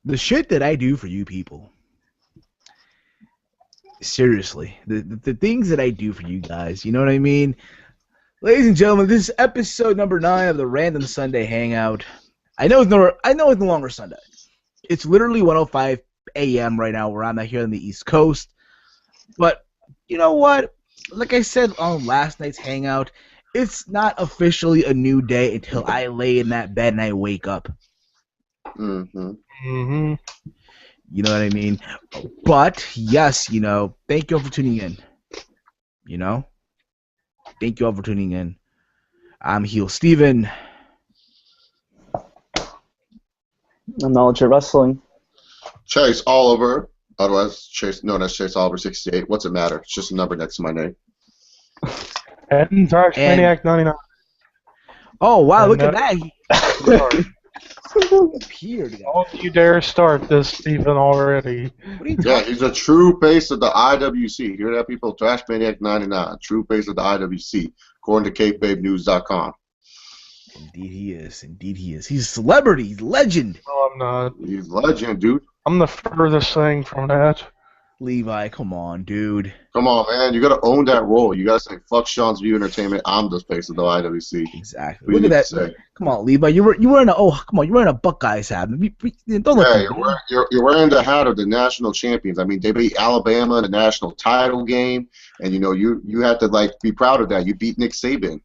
The shit that I do for you people. Seriously, the things that I do for you guys. You know what I mean? Ladies and gentlemen, this is episode number 9 of the Random Sunday Hangout. I know it's no longer Sunday. It's literally 1:05 a.m. right now where I'm out here on the East Coast. But you know what? Like I said on last night's Hangout, it's not officially a new day until I lay in that bed and I wake up. Mm-hmm. Mm-hmm. You know what I mean? But yes, thank you all for tuning in. Thank you all for tuning in. I'm HEELSTEVEN. I'm Knowledge of Wrestling. Chase Oliver, otherwise known as Chase Oliver 68. What's it matter? It's just a number next to my name. And Dark Maniac 99. Oh wow, And look at that. Appeared. Don't you dare start this, Stephen, already. What are you Yeah, talking he's a true face of the IWC. Hear that, people? Trash Maniac 99, true face of the IWC, according to CapeBabeNews.com. Indeed he is. Indeed he is. He's a celebrity. He's a legend. No, I'm not. He's legend, dude. I'm the furthest thing from that. Levi, come on, dude. Come on, man. You got to own that role. You got to say, fuck Sean's View Entertainment. I'm the face of the IWC. Exactly. What do Look you at need to that. say? Come on, Levi. You're wearing a Buckeyes hat. Don't look. Hey, you're wearing the hat of the national champions. I mean, they beat Alabama in the national title game, and you had to be proud of that. You beat Nick Saban,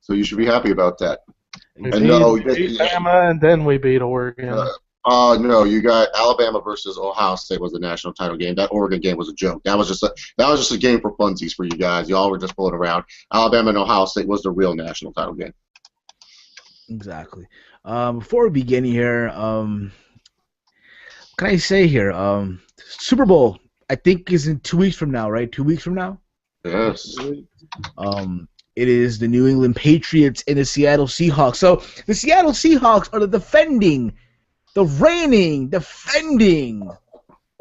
so you should be happy about that. We And beat Bama, and then we beat Oregon. No, you got Alabama versus Ohio State was the national title game. That Oregon game was a joke. That was just a game for funsies for you guys. Y'all were just pulling around. Alabama and Ohio State was the real national title game. Exactly. Before we begin here, what can I say here? Super Bowl, I think, is in 2 weeks from now, right? 2 weeks from now? Yes. It is the New England Patriots and the Seattle Seahawks. So the Seattle Seahawks are the reigning, defending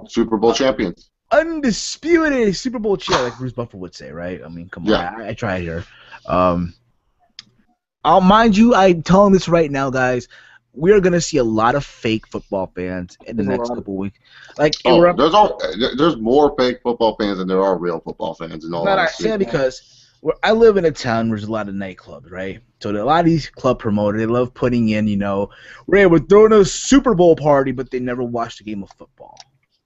Super Bowl champions. undisputed Super Bowl champ, like Bruce Buffer would say, right? I mean, come on, Yeah. I tried here. Mind you, I'm telling this right now, guys. We are gonna see a lot of fake football fans in the next couple weeks. There's more fake football fans than there are real football fans. In all I honesty. say that because I live in a town where there's a lot of nightclubs, right? So a lot of these club promoters, they love putting in, we're throwing a Super Bowl party, but they never watched a game of football.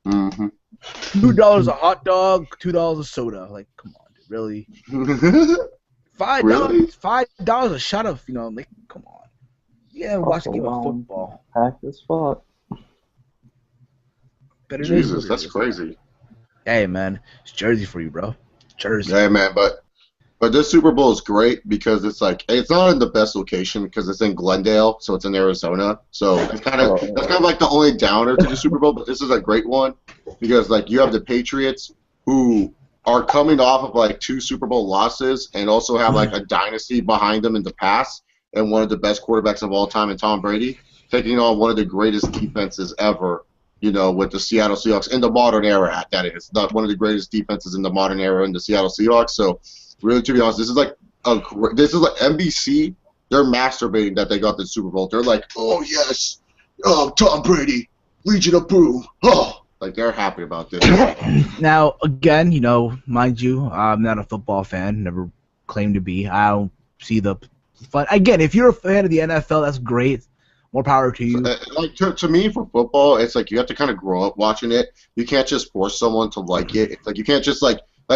Mm-hmm. $2 a hot dog, $2 a soda. Like, come on, dude, really? $5, Really? $5 a shot of, come on. Yeah, watch a game of football. Packed as fuck. But it is Jesus, what it that's is. crazy. Hey, man, it's Jersey for you, bro. Jersey. Yeah, man, but this Super Bowl is great because it's not in the best location because it's in Glendale, so it's in Arizona. So that's kind of like the only downer to the Super Bowl. But this is a great one because you have the Patriots who are coming off of 2 Super Bowl losses and also have a dynasty behind them in the past and one of the best quarterbacks of all time in Tom Brady taking on one of the greatest defenses ever. With the Seattle Seahawks in the modern era, that is not one of the greatest defenses in the modern era in the Seattle Seahawks. So, really, to be honest, this is like NBC. They're masturbating that they got the Super Bowl. They're like, oh yes, oh Tom Brady, Legion of Boom, oh, they're happy about this. Now, again, mind you, I'm not a football fan. Never claimed to be. I don't see the fun. Again, if you're a fan of the NFL, that's great. More power to you. To me, for football, it's you have to kind of grow up watching it. You can't just force someone to like it. It's you can't just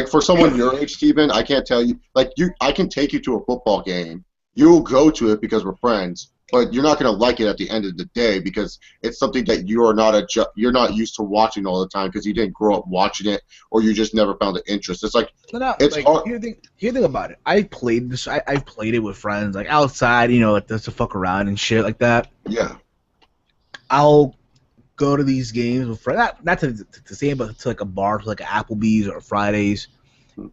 for someone your age, Steven, I can't tell you. I can take you to a football game. You'll go to it because we're friends, but you're not going to like it at the end of the day because it's something that you're not used to watching all the time because you didn't grow up watching it or you just never found the interest. It's it's hard. Here's the thing about it. I played this. I've played it with friends, outside, just to fuck around and shit like that. Yeah. I'll go to these games with friends, not to say, but to a bar, to an Applebee's or Fridays,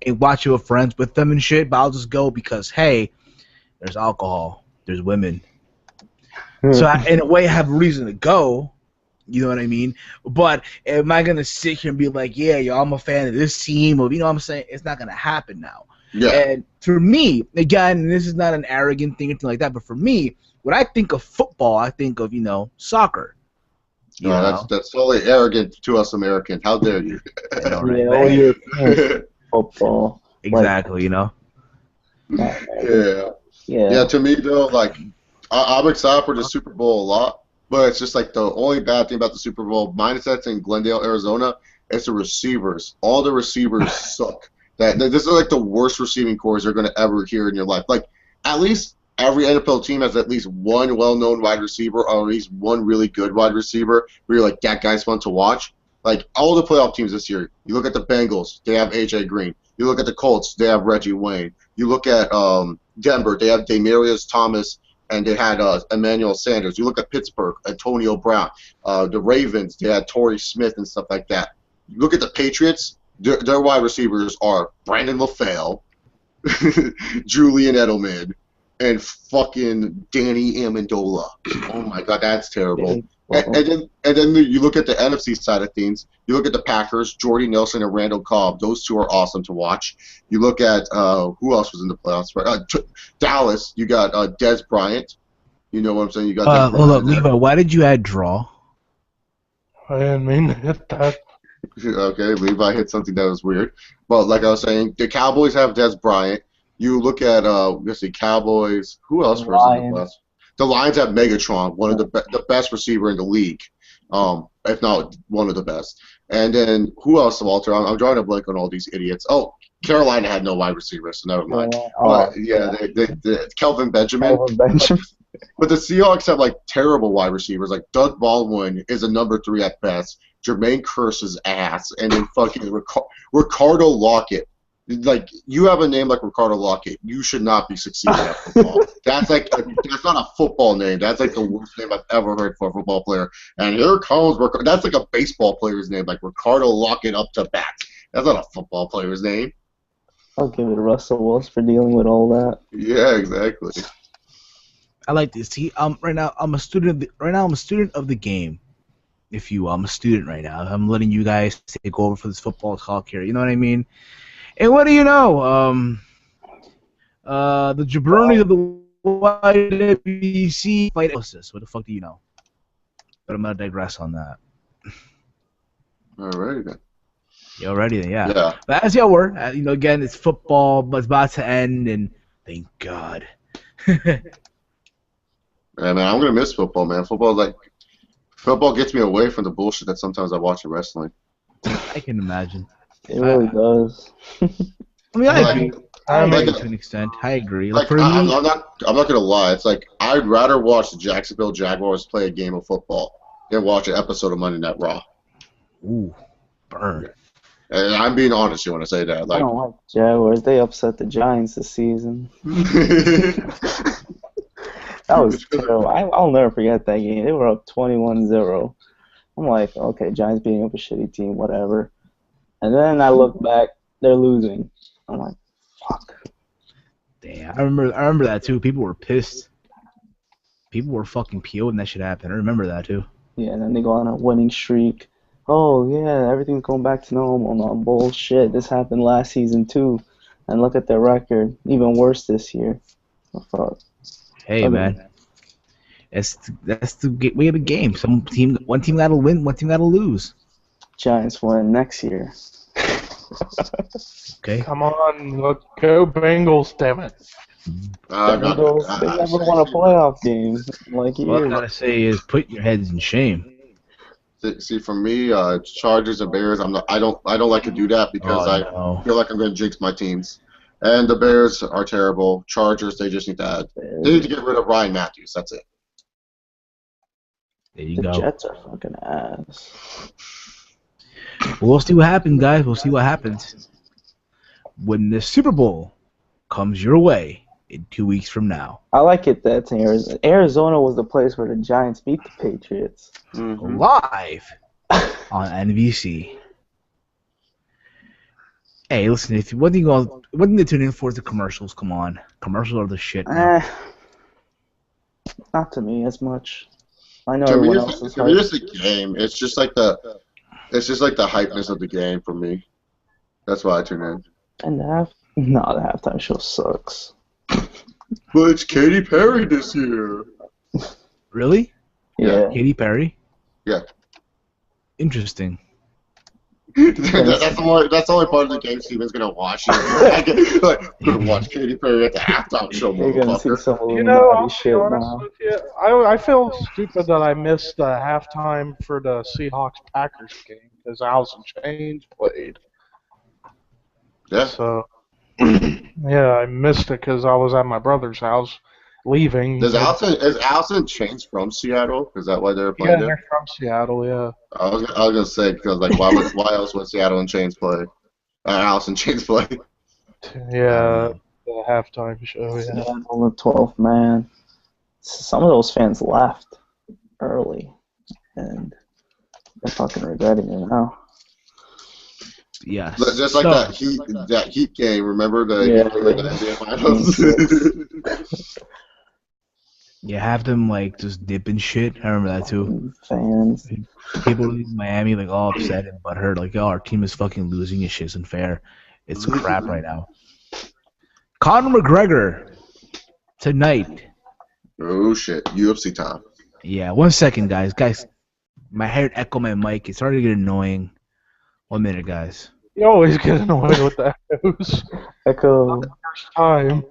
and watch it with friends with them and shit. But I'll just go because hey, there's alcohol, there's women. So in a way, I have a reason to go. You know what I mean? But am I gonna sit here and be like, yeah, yo, I'm a fan of this team, or what I'm saying? It's not gonna happen now. Yeah. And for me, again, and this is not an arrogant thing or anything like that, but for me, when I think of football, I think of soccer. You know? That's totally arrogant to us Americans. How dare you? I know, right? Yeah, all European football. Exactly, you know. Not Yeah. Yeah. Yeah, to me though, like I'm excited for the Super Bowl a lot, but it's just like the only bad thing about the Super Bowl, minus that's in Glendale, Arizona, it's the receivers. All the receivers suck. This is like the worst receiving cores you're gonna ever hear in your life. Like at least every NFL team has at least one well-known wide receiver or at least one really good wide receiver where you're like, that guy's fun to watch. Like all the playoff teams this year, you look at the Bengals, they have A.J. Green. You look at the Colts, they have Reggie Wayne. You look at Denver, they have Demaryius Thomas, and they had Emmanuel Sanders. You look at Pittsburgh, Antonio Brown. The Ravens, they had Torrey Smith and stuff like that. You look at the Patriots, their wide receivers are Brandon LaFell, Julian Edelman, and fucking Danny Amendola. Oh my God, that's terrible. And then you look at the NFC side of things. You look at the Packers, Jordy Nelson and Randall Cobb. Those two are awesome to watch. You look at who else was in the playoffs? Dallas. You got Dez Bryant. You know what I'm saying? You got. Hold up, Levi. Why did you add draw? I didn't mean to hit that. Okay, Levi hit something that was weird. But like I was saying, the Cowboys have Dez Bryant. You look at let's see, Cowboys. Who else was in the playoffs? The Lions have Megatron, one of the best receiver in the league, if not one of the best. And then who else, Walter? I'm drawing a blank on all these idiots. Oh, Carolina had no wide receivers, so never mind. But yeah, they Kelvin Benjamin. But the Seahawks have like terrible wide receivers. Like Doug Baldwin is a number 3 at best. Jermaine Kearse's ass, and then fucking Ricardo Lockett. Like, you have a name like Ricardo Lockett, you should not be succeeding at football. That's not a football name. That's like the worst name I've ever heard for a football player. And here comes Ricardo. That's like a baseball player's name, like Ricardo Lockett up to bat. That's not a football player's name. I'll give it to Russell Wilson for dealing with all that. Yeah, exactly. I like this. See, right now I'm a student. I'm a student of the game. If you, I'm a student right now. I'm letting you guys take over for this football talk here. You know what I mean? And what do you know? The jabronis of the YWC fight analysis. What the fuck do you know? But I'm gonna digress on that. Alrighty then. You already then, yeah. Yeah. But as y'all were, again, it's football, but it's about to end, and thank God. Yeah, man, I'm gonna miss football, man. Football gets me away from the bullshit that sometimes I watch in wrestling. I can imagine. It really does. I mean, I agree. I agree to an extent. I agree. Like, for I'm me, not gonna lie. It's like I'd rather watch the Jacksonville Jaguars play a game of football than watch an episode of Monday Night Raw. Ooh, burn. And I'm being honest here when I say that. I Like, don't like the Jaguars. They upset the Giants this season. That was terrible. I'll never forget that game. They were up 21-0. I'm like, okay, Giants beating up a shitty team, whatever. And then I look back, they're losing. I'm like, fuck. Damn, I remember that too. People were pissed. People were fucking PO'd when that shit happened. I remember that too. Yeah, and then they go on a winning streak. Oh, yeah, everything's going back to normal. No, bullshit. This happened last season too. And look at their record. Even worse this year. Oh, fuck. Hey, man. That's the way of the game. One team gotta win, one team gotta lose. Giants win next year. Okay. Come on, let's go Bengals, damn it. They never won a playoff game like you. What I gotta say is, put your heads in shame. see, for me, Chargers and Bears, I don't like to do that because I feel like I'm gonna jinx my teams. And the Bears are terrible. Chargers, they just need to get rid of Ryan Matthews. That's it. There you go. The Jets are fucking ass. We'll see what happens, guys. We'll see what happens when the Super Bowl comes your way in 2 weeks from now. I like it that Arizona. Arizona was the place where the Giants beat the Patriots. Mm-hmm. Live on NBC. Hey, listen, if one thing to tune in for is the commercials. Come on, commercials are the shit. Not to me as much. I know To me, everyone else is it's just a game. It's just like the hypeness of the game for me. That's why I tune in. And the halftime show sucks. But it's Katy Perry this year. Really? Yeah. Katy Perry? Yeah. Interesting. That's the only part of the game Steven's gonna watch. Like, gonna watch Katy Perry at the halftime show, You're gonna see motherfucker. some You know, Illuminati I'll be shit honest now. with you. I feel stupid that I missed the halftime for the Seahawks-Packers game because Allison Chains played. Yeah. So, yeah, I missed it because I was at my brother's house leaving. Is Allison Chains from Seattle? Is that why they're Yeah, playing there? they're from Seattle, yeah. I was gonna say because like why else would Seattle and Chains play? Allison Chains play. Yeah, the halftime show, yeah. Yeah, on the 12th man. Some of those fans left early, and they're fucking regretting it now. Yes. Just like that Heat game. Remember the NBA Finals? You have them like just dipping shit. I remember that too. Fans. People in Miami like all upset and butthurt, like, oh, our team is fucking losing. It shit isn't fair. It's crap right now. Conor McGregor tonight. Oh shit! UFC time. Yeah, 1 second, guys. Guys, my hair echo my mic. It's starting to get annoying. 1 minute, guys. You always get annoyed with the echoes. Echo. First time.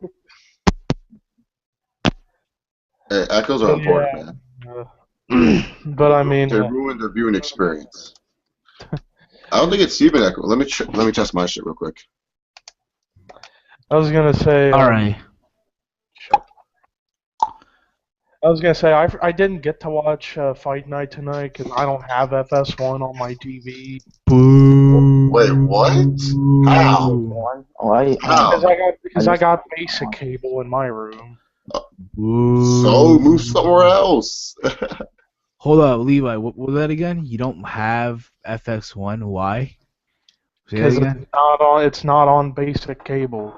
Hey, echoes are important, man. But I mean, They ruin the viewing experience. I don't think it's Steven echo. Let me test my shit real quick. I was gonna say. All right. I was gonna say I didn't get to watch Fight Night tonight because I don't have FS1 on my TV. Boo. Wait, what? How? How? Because I got basic cable in my room. Boo. So move somewhere else. Hold up, Levi. What was that again? You don't have FX1. Why? Say that Because again? it's not on basic cable.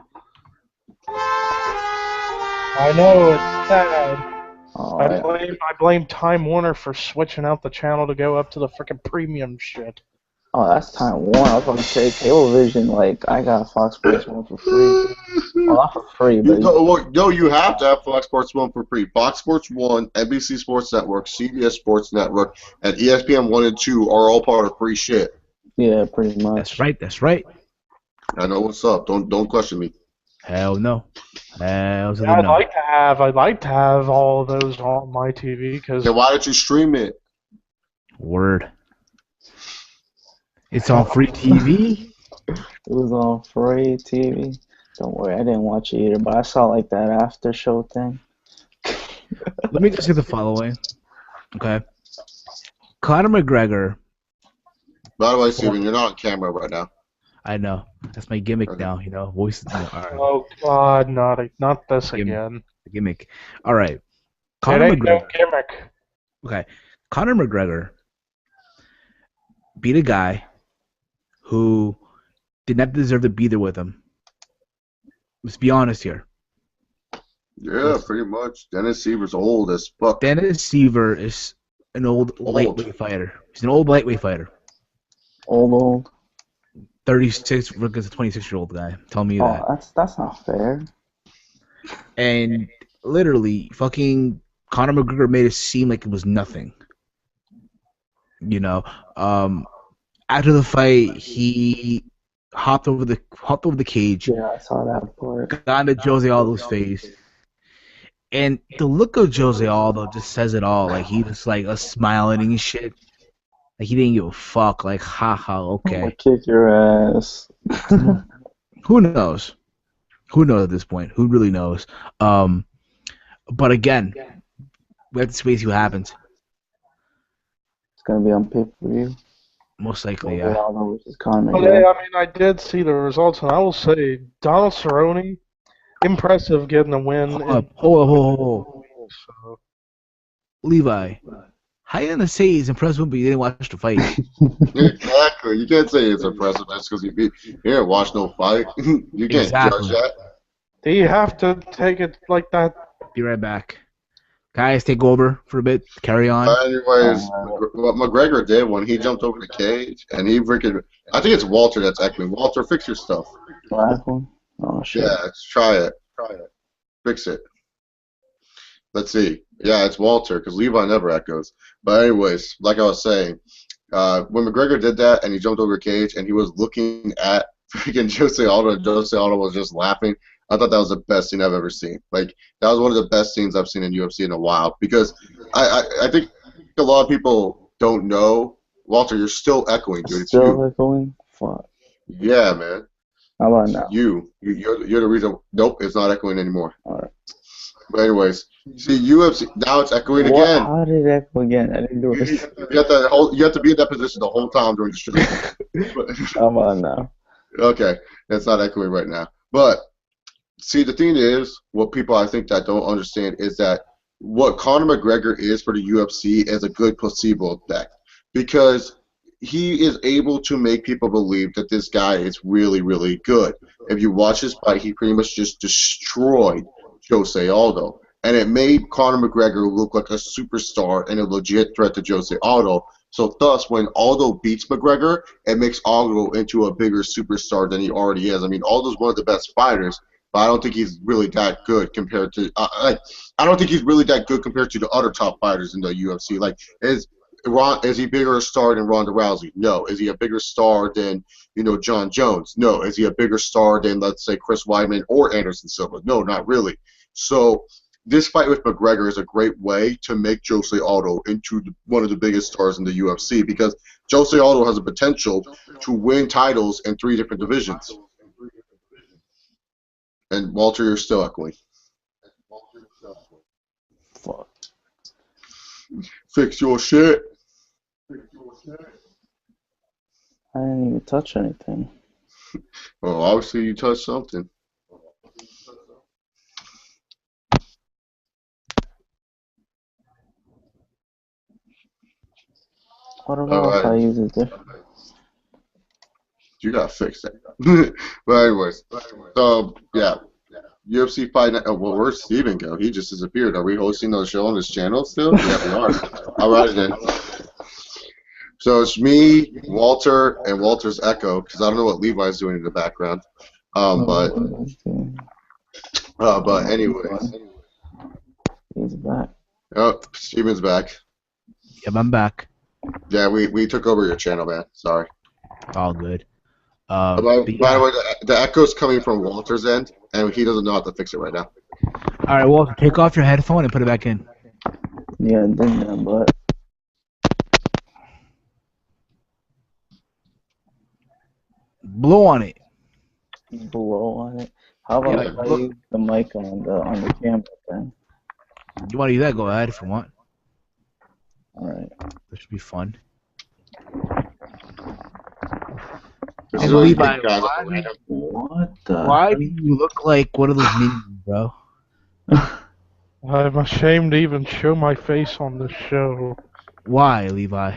I know it's sad. I blame Time Warner for switching out the channel to go up to the freaking premium shit. Oh, that's Time Warner. I was going to say Cablevision. Like, I got Fox Sports 1 for free. Well, not for free, but No, you have to have Fox Sports 1 for free. Fox Sports 1, NBC Sports Network, CBS Sports Network, and ESPN 1 and 2 are all part of free shit. yeah, pretty much. That's right. That's right. I know what's up. Don't question me. Hell no. Hell to the I'd no. like to have all of those on my TV because Then why don't you stream it? Word. It's on free TV. It was on free TV. Don't worry, I didn't watch it either, but I saw like that after show thing. Let me just say the following. Okay. Conor McGregor. By the way, Steven, you're not on camera right now. I know. That's my gimmick Okay. now, you know. Voice. All right. oh god, not this Gimmick. again. The gimmick. All right. It Conor ain't no McGregor. gimmick. Okay. Conor McGregor beat a guy who did not deserve to be there with him. Let's be honest here. Yeah, pretty much. Dennis Seaver's old as fuck. Dennis Seaver is an old lightweight fighter. He's an old lightweight fighter. Old. 36 against a 26-year-old guy. Tell me Oh, that. that's not fair. And literally, fucking Conor McGregor made it seem like it was nothing. You know, after the fight, he hopped over the cage, Yeah, I saw that part. got into Jose Aldo's face, and the look of Jose Aldo just says it all. Like he just like smiling and shit. Like he didn't give a fuck. Like haha, I'm okay. gonna kick your ass. Who knows? Who knows at this point? Who really knows? But again, we have to wait and see what happens. It's gonna be on pay-per-view. Most likely, yeah. Ronaldo versus Conor But McGregor. yeah, I mean, I did see the results, and I will say, Donald Cerrone, impressive getting a win. Hold up. So, Levi, how you gonna say he's impressive but you didn't watch the fight? Exactly. You can't say it's impressive just because you didn't watch no fight. You can't Exactly. judge that. do you have to take it like that? Be right back. Guys, take over for a bit. Carry on. Anyways, what McGregor did when he jumped over the cage and he freaking, I think it's Walter that's echoing. Walter, fix your stuff. Last one? Oh, shit. Yeah, let's try it. Fix it. Let's see. Yeah, it's Walter because Levi never echoes. But anyways, like I was saying, when McGregor did that and he jumped over Cage and he was looking at freaking Jose Aldo and Jose Aldo was just laughing, I thought that was the best scene I've ever seen. Like, that was one of the best scenes I've seen in UFC in a while because I think a lot of people don't know. Walter, you're still echoing, dude. It's Still you. echoing? Fuck. Yeah, man. How about now? You're the reason. Nope, it's not echoing anymore. All right. But anyways, see UFC now it's echoing again. How did it echo again? I didn't do it. You have to be in that position the whole time during the show. How about now? Okay, it's not echoing right now. But see, the thing is, what people I think that don't understand is that what Conor McGregor is for the UFC is a good placebo effect because he is able to make people believe that this guy is really, really good. If you watch his fight, he pretty much just destroyed Jose Aldo. And it made Conor McGregor look like a superstar and a legit threat to Jose Aldo. So thus, when Aldo beats McGregor, it makes Aldo into a bigger superstar than he already is. I mean, Aldo's one of the best fighters, but I don't think he's really that good compared to I don't think he's really that good compared to the other top fighters in the UFC. Like, is he bigger a star than Ronda Rousey? No. Is he a bigger star than, John Jones? No. Is he a bigger star than, let's say, Chris Weidman or Anderson Silva? No, not really. So this fight with McGregor is a great way to make Jose Aldo into one of the biggest stars in the UFC because Jose Aldo has a potential to win titles in 3 different divisions. And Walter, you're still echoing. Fuck. Fix your shit. I didn't even touch anything. Well, obviously you touched something. What about if I use it different? You gotta fix that. But anyways, so yeah, UFC fight night. Oh, well, where's Steven go? He just disappeared. Are we hosting the show on his channel still? Yeah, we are. All right then. So it's me, Walter, and Walter's echo because I don't know what Levi's doing in the background. But anyways. He's back. Oh, Steven's back. Yep, I'm back. Yeah, we took over your channel, man. Sorry. All good. By the way, the echo's coming from Walter's end, and he doesn't know how to fix it right now. All right, Walter, take off your headphone and put it back in. Yeah, I did that, but Blow on it. blow on it. How about Yeah, if I use the mic on the camera then? You want to do that? Go ahead if you want. All right. This should be fun. This Hey, is what you Levi, think, guys. What the? Why do you look like one of those minions, bro? I'm ashamed to even show my face on this show. Why, Levi?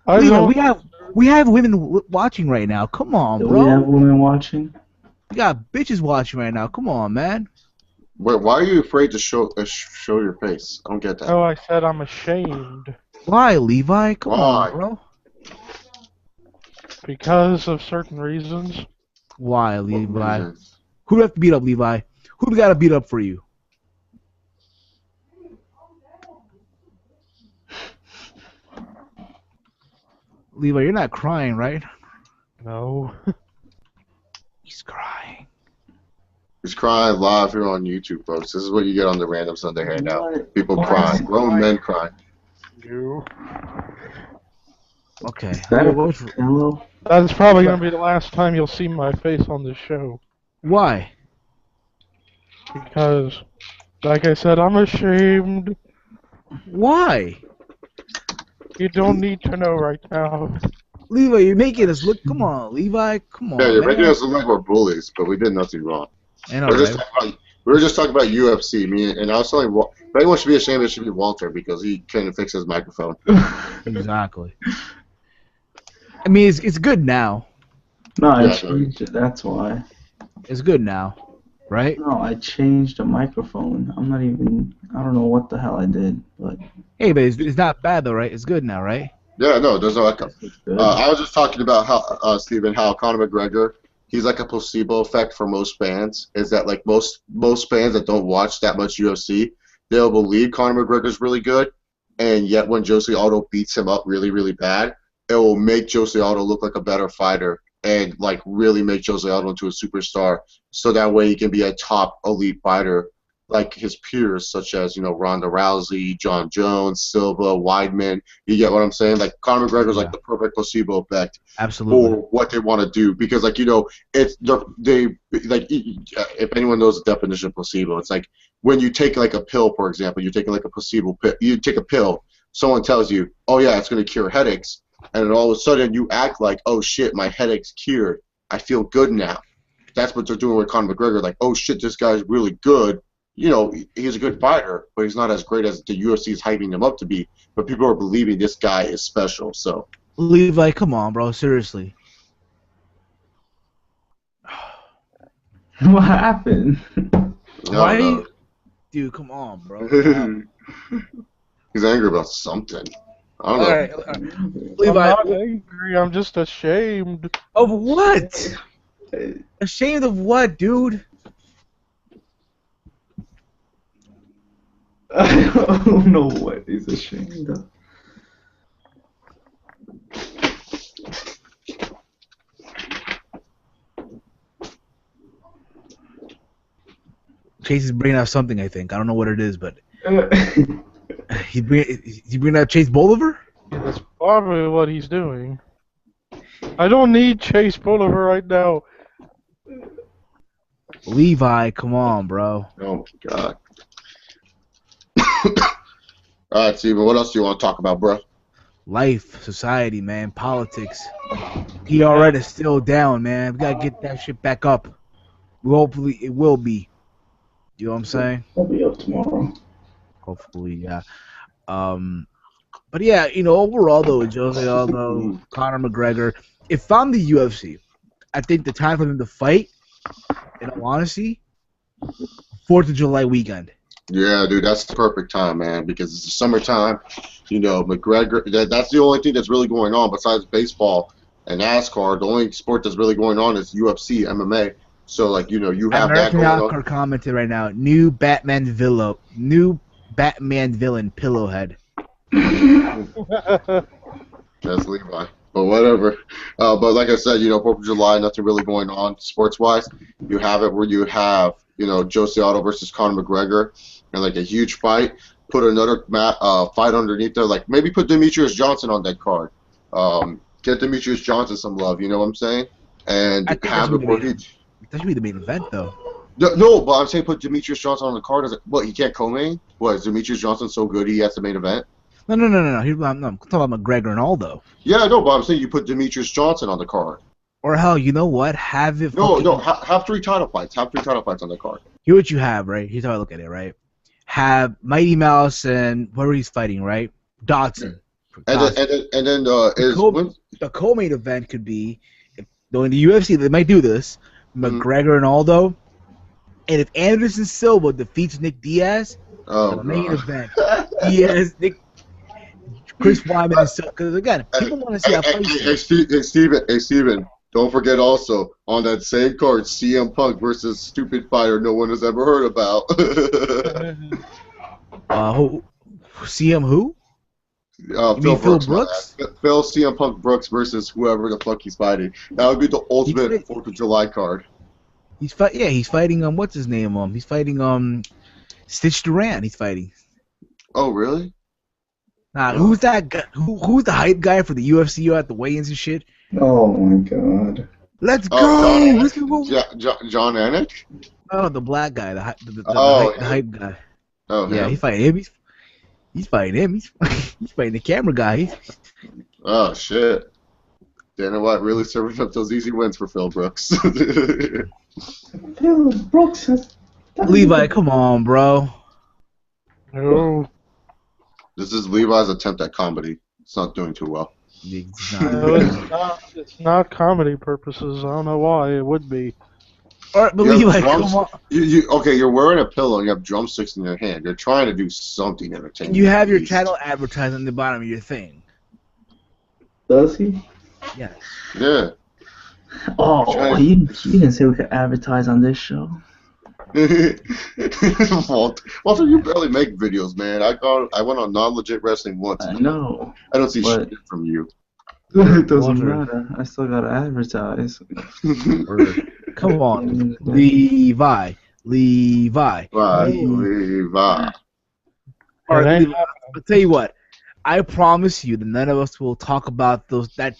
I Levi, don't- we have women watching right now. Come on, Do bro. we have women watching? We got bitches watching right now. Come on, man. Wait, why are you afraid to show your face? I don't get that. Oh, I said I'm ashamed Why, Levi? Come Why? on, bro. because of certain reasons. Why, Levi? reasons? Who do we have to beat up, Levi? Who do we got to beat up for you? Levi, you're not crying, right? No. He's crying. He's crying live here on YouTube, folks. This is what you get on the Random Sunday Hangout. What? People What? crying. Grown men crying. You. Okay. Is that a What's- pillow? That's probably going to be the last time you'll see my face on this show. Why? Because, like I said, I'm ashamed. Why? You don't need to know right now. Levi, you're making us look. Come on, Levi. Come on. Yeah, you're man. making us look like we're bullies, but we did nothing wrong. I know, We right? were just talking about UFC. And I was telling if anyone should be ashamed, it should be Walter because he couldn't fix his microphone. Exactly. I mean, it's good now. No, I Yeah. changed it. That's why. It's good now, right? No, I changed the microphone. I'm not even. I don't know what the hell I did, but Hey, but it's not bad though, right? It's good now, right? Yeah, no, there's no echo. it's good. I was just talking about how Steven, how Conor McGregor, he's like a placebo effect for most fans. Is that like most fans that don't watch that much UFC, they'll believe Conor McGregor's really good, and yet when Jose Aldo beats him up really, really bad, it will make Jose Aldo look like a better fighter and like really make Jose Aldo into a superstar. So that way he can be a top elite fighter like his peers, such as Ronda Rousey, John Jones, Silva, Weidman. You get what I'm saying? Like Conor McGregor's like the perfect placebo effect Absolutely. for what they want to do because it's they like if anyone knows the definition of placebo, it's like when you take like a pill, for example, you're taking like a placebo pill. You take a pill, someone tells you, oh yeah, it's going to cure headaches, and then all of a sudden you act like, oh shit, my headache's cured. I feel good now. That's what they're doing with Conor McGregor. Like, oh shit, this guy's really good. He's a good fighter, but he's not as great as the UFC is hyping him up to be. But people are believing this guy is special. So, Levi, come on, bro. Seriously. What happened? Why? Dude, come on, bro. He's angry about something. I don't know. All right. Levi, I'm not angry. I'm just ashamed. of what? Ashamed of what, dude? I don't know what he's ashamed of. Chase is bringing out something, I think. I don't know what it is, but he bringing out Chase Bolivar? That's probably what he's doing. I don't need Chase Bolivar right now. Levi, come on, bro. Oh my god. All right, Steven, what else do you want to talk about, bro? Life, society, man, politics. He already is still down, man. We gotta get that shit back up. Hopefully, it will be. You know what I'm saying? I'll be up tomorrow. Hopefully, yeah. But yeah, overall though, Jose Aldo, Conor McGregor. If I'm the UFC, I think the time for them to fight, in all honesty, 4th of July weekend. Yeah, dude, that's the perfect time, man, because it's the summertime. McGregor, that's the only thing that's really going on besides baseball and NASCAR. The only sport that's really going on is UFC, MMA. So, you have American that going Outcar on. commented right now, new Batman villain pillowhead. That's Levi. But whatever. But like I said, 4th of July, nothing really going on sports-wise. You have it where you have, Jose Aldo versus Conor McGregor and, like, a huge fight. Put another fight underneath there. Like, maybe put Demetrius Johnson on that card. Get Demetrius Johnson some love, you know what I'm saying? And have it where he... That should be the main event, though. No, but I'm saying put Demetrius Johnson on the card. What, he can't co-main? What, is Demetrius Johnson so good he has the main event? No. I'm talking about McGregor and Aldo. Yeah, no, but I'm saying you put Demetrius Johnson on the card. Or hell, you know what? Have it. Have 3 title fights. Have 3 title fights on the card. Here what you have, right? Here's how I look at it, right? Have Mighty Mouse and whoever he's fighting, right? Dotson. And then the co-main event could be, though in the UFC they might do this, McGregor and Aldo. And if Anderson Silva defeats Nick Diaz, the main event, Diaz, Chris Weidman and Silva. Because again, people want to see how fight. Hey, Steven, don't forget also on that same card, CM Punk versus stupid fighter no one has ever heard about. CM who? Phil Brooks? Phil CM Punk Brooks versus whoever the fuck he's fighting. That would be the ultimate 4th of July card. He's fighting what's his name? He's fighting Stitch Duran. He's fighting. Oh really? Nah, who's that guy? Who's the hype guy for the UFC at the weigh-ins and shit? Oh my god. Let's go! Let's go! John Anik? Oh, the black guy, the hype guy. Oh yeah, he's fighting him. He's fighting him. He's fighting the camera guy. Oh shit! Dana White really serving up those easy wins for Phil Brooks. Phil Brooks has... Levi, come on, bro. No. This is Levi's attempt at comedy. It's not doing too well. It's not comedy purposes. I don't know why it would be. All right, but Levi, come on. You're wearing a pillow and you have drumsticks in your hand. You're trying to do something entertaining. You have your channel advertised on the bottom of your thing. Does he? Yeah. Yeah. Oh, you didn't say we could advertise on this show. Walter, you barely make videos, man. I went on non-legit wrestling once. I know. I don't see But shit from you. it doesn't Walter. matter. I still gotta advertise. Come on, Levi. Right, Levi. All right, It ain't Levi, I'll tell you what. I promise you that none of us will talk about that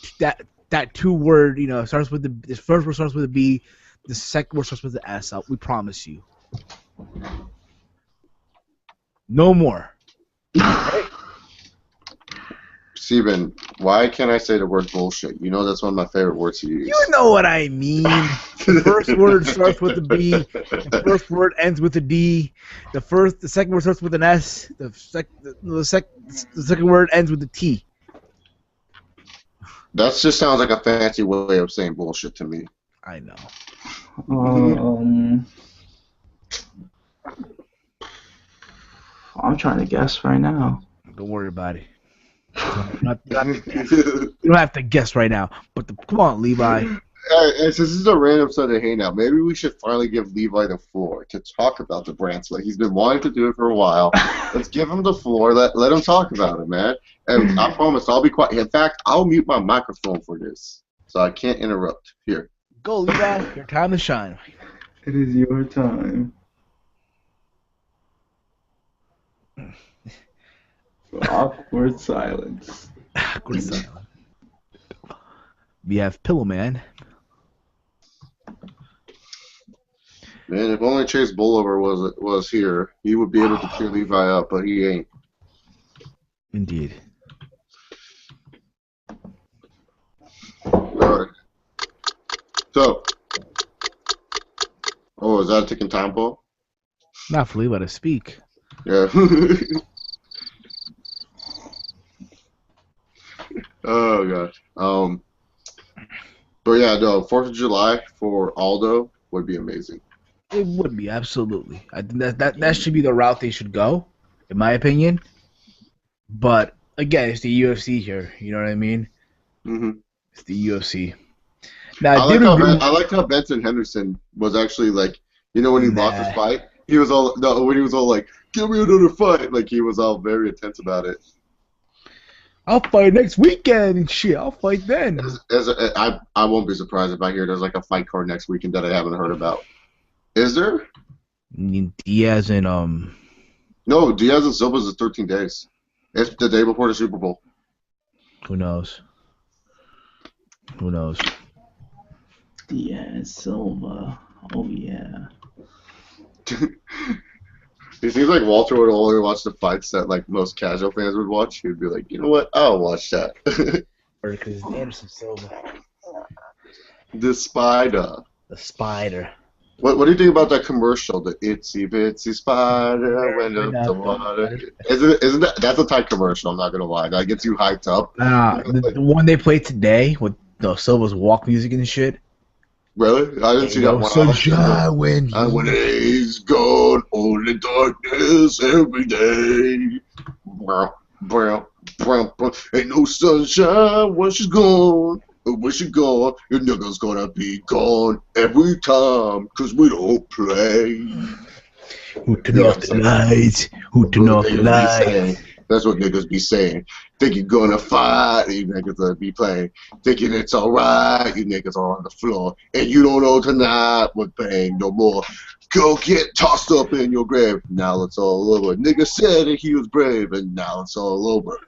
2-word. You know, starts with the first word starts with a B, the second word starts with the S. We promise you. No more. Steven, why can't I say the word bullshit? You know that's one of my favorite words to use. You know what I mean. The first word starts with a B. The first word ends with a D. The second word starts with an S. The second word ends with a T. That just sounds like a fancy way of saying bullshit to me. I know. I'm trying to guess right now. Don't worry about it. You don't have to guess right now. But come on, Levi. Hey, since this is a random Sunday hangout, maybe we should finally give Levi the floor to talk about the brand split. He's been wanting to do it for a while. Let's give him the floor. Let him talk about it, man. And I promise I'll be quiet. In fact, I'll mute my microphone for this, so I can't interrupt. Here. Go, Levi. Your time to shine. It is your time. Awkward silence. Awkward silence. We have Pillow Man. Man, if only Chase Bullover was here, he would be able to cheer Levi up, but he ain't. Indeed. Alright. So, is that a ticking time bomb? Not for Levi to speak. Yeah. Oh gosh. But yeah, no, 4th of July for Aldo would be amazing. It would be, absolutely. I think that should be the route they should go, in my opinion. But again, it's the UFC here. You know what I mean? Mm-hmm. It's the UFC. Now, I liked how Benson Henderson was actually like, you know, when he lost his fight, he was all like, "Give me another fight!" Like he was all very intense about it. I'll fight next weekend and shit. I'll fight then. I won't be surprised if I hear there's like a fight card next weekend that I haven't heard about. Is there? Diaz and No, Diaz and Silva's is 13 days. It's the day before the Super Bowl. Who knows? Who knows? Diaz Silva. Oh yeah. It seems like Walter would only watch the fights that like most casual fans would watch. He'd be like, you know what? I'll watch that. Or because it's Anderson Silva. The spider. The spider. What do you think about that commercial? The itsy bitsy spider went up the water. Isn't that's a tight commercial? I'm not gonna lie. That gets you hyped up. The one they played today with Silva's walk music and shit. Really? I didn't see that one. Sunshine when he's gone, only darkness every day. Ain't no sunshine when she's gone. When she's gone, your nigga's gonna be gone every time, 'cause we don't play. Who turn off the lights? Who turn off the lights? That's what niggas be saying. Think you're gonna fight, you niggas gonna be playing. Thinking it's alright, you niggas are on the floor. And you don't know tonight what pain no more. Go get tossed up in your grave. Now it's all over. Nigga said that he was brave, and now it's all over.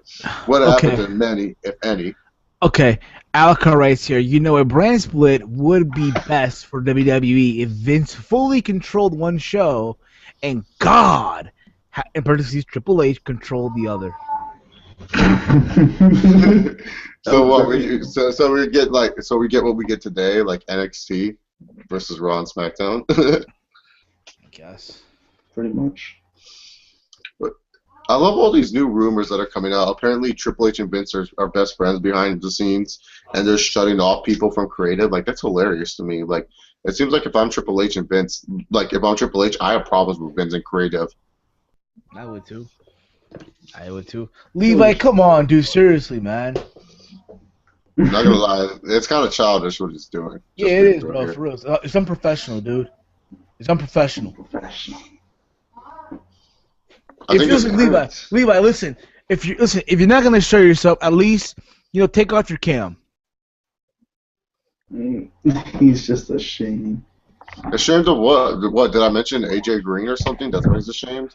What happened to many, if any? Okay, Alka writes here, you know, a brand split would be best for WWE if Vince fully controlled one show and God, in parentheses, Triple H controlled the other. So what we get what we get today, like NXT versus Raw and SmackDown. I guess. Pretty much. I love all these new rumors that are coming out. Apparently, Triple H and Vince are best friends behind the scenes, and they're shutting off people from creative. Like, that's hilarious to me. Like, it seems like if I'm Triple H and Vince, like, if I'm Triple H, I have problems with Vince and creative. I would too. Levi, come on, dude. Seriously, man. I'm not gonna lie. It's kind of childish what he's doing. Yeah, it is, bro. For real. It's unprofessional, dude. It's unprofessional. Professional. I think it's Levi, listen. If you're not gonna show yourself, at least take off your cam. He's just ashamed. ashamed of what? What did I mention? AJ Green or something? That's what he's ashamed.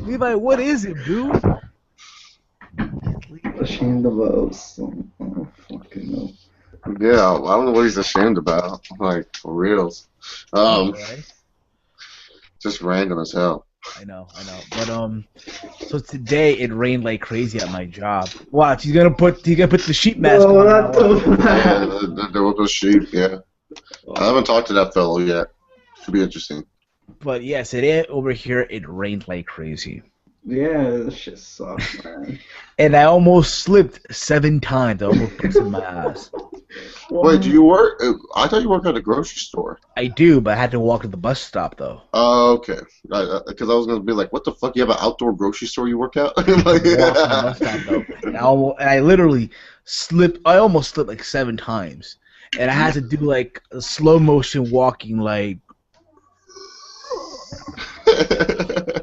Levi, what is it, dude? Ashamed of us. I don't fucking know. Yeah, I don't know what he's ashamed about. Like for reals. Right. Just random as hell. I know. But so today it rained like crazy at my job. Watch, he's gonna put the sheet mask on. Yeah, the local sheep. Yeah, I haven't talked to that fellow yet. Should be interesting. But yes, today over here it rained like crazy. Yeah, this shit sucks, man. And I almost slipped 7 times. I almost busted my ass. Wait, do you work? I thought you worked at a grocery store. I do, but I had to walk to the bus stop though. Oh, okay. Because I was gonna be like, what the fuck? You have an outdoor grocery store you work at? Like, Walk to the bus stop though. And I literally slipped. I almost slipped like 7 times, and I had to do like a slow motion walking, like.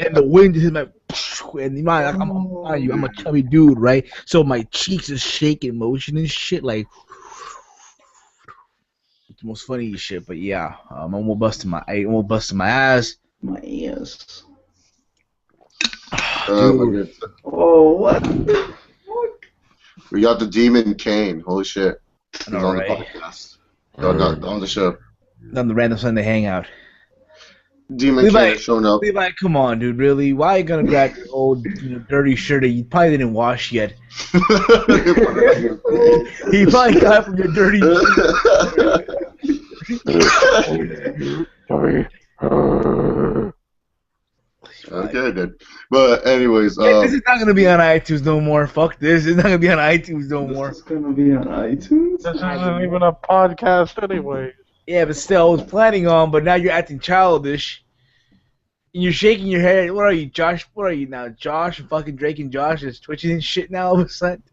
And the wind just hit my, and I'm a chubby dude, right? So my cheeks are shaking, motion and shit, like it's the most funny shit. But yeah, I'm almost busting my ass. My ass. Dude. Oh, what the fuck? We got the Demon Kane. Holy shit. He's All on right. the podcast. No, not on the show. On the Random Sunday Hangout. Demon Kane is showing up. Levi, come on, dude. Really? Why are you gonna grab your old, dirty shirt that you probably didn't wash yet? He probably got it from your dirty shirt. Okay, then. But anyways, This is not gonna be on iTunes no more. Fuck this. It's not gonna be on iTunes no more. This is gonna be on iTunes? This isn't even a podcast anyway. Yeah, but still, I was planning on. But now you're acting childish. And you're shaking your head. What are you, Josh? What are you now, Josh? Fucking Drake and Josh is twitching and shit now all of a sudden.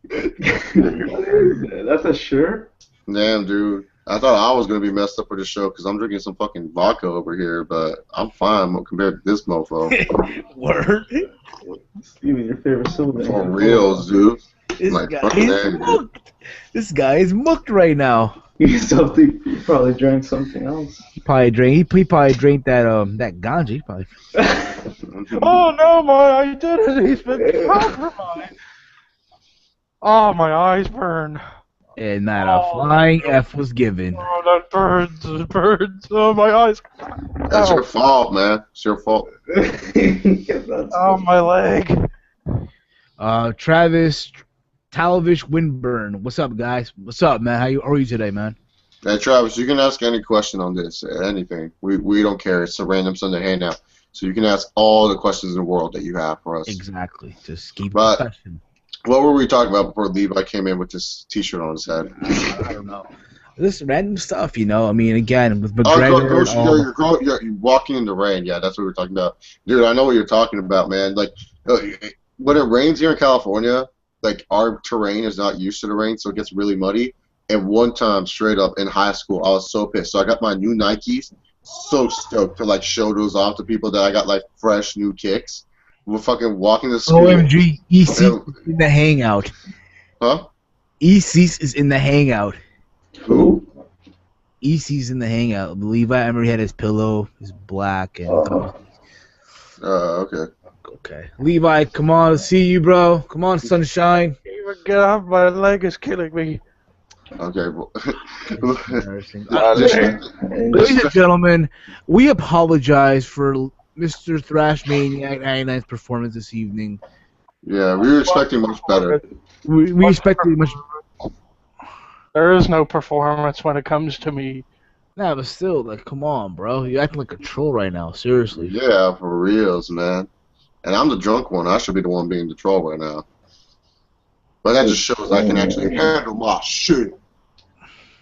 That's a shirt? damn, dude. I thought I was gonna be messed up for this show because I'm drinking some fucking vodka over here, but I'm fine compared to this mofo. Word. Steven, your favorite soda. For reals, dude. This Like, guy fucking is A, dude. mucked. This guy is mucked right now. You probably drank something else. He probably drank that that ganja. He probably. Oh no, my identity's been compromised. Oh, my eyes burn. And not a flying F was given. Oh, that burns. It burns. Oh, my eyes. That's your fault, man. It's your fault. Oh, my leg. Travis Talvish Winburn. What's up, guys? What's up, man? How are you today, man? Hey, Travis, you can ask any question on this, anything. We don't care. It's a random Sunday hangout. So you can ask all the questions in the world that you have for us. Exactly. Just keep But- it question. What were we talking about before Levi came in with this T-shirt on his head? I don't know. This random stuff, I mean, again, with Oh, McGregor. you're walking in the rain. Yeah, that's what we're talking about. Dude, I know what you're talking about, man. Like, when it rains here in California, like, our terrain is not used to the rain, so it gets really muddy. And one time, straight up, in high school, I was so pissed. So I got my new Nikes, so stoked to, like, show those off to people that I got, like, fresh new kicks. We're fucking walking to school. OMG, EC is in the hangout. Huh? EC is in the hangout. Who? EC's in the hangout. Levi, I remember he had his pillow, his black, and Okay. okay. Levi, come on, let's see you, bro. Come on, sunshine. Even get off, my leg is killing me. Okay. Well, Ladies and gentlemen, we apologize for Mr. Thrash Maniac 99's performance this evening. yeah, we were expecting much better. We expected much. There is no performance when it comes to me. Nah, but still, like, come on, bro. You're acting like a troll right now. Seriously. Yeah, for reals, man. And I'm the drunk one. I should be the one being the troll right now. But that just shows I can actually handle my shit.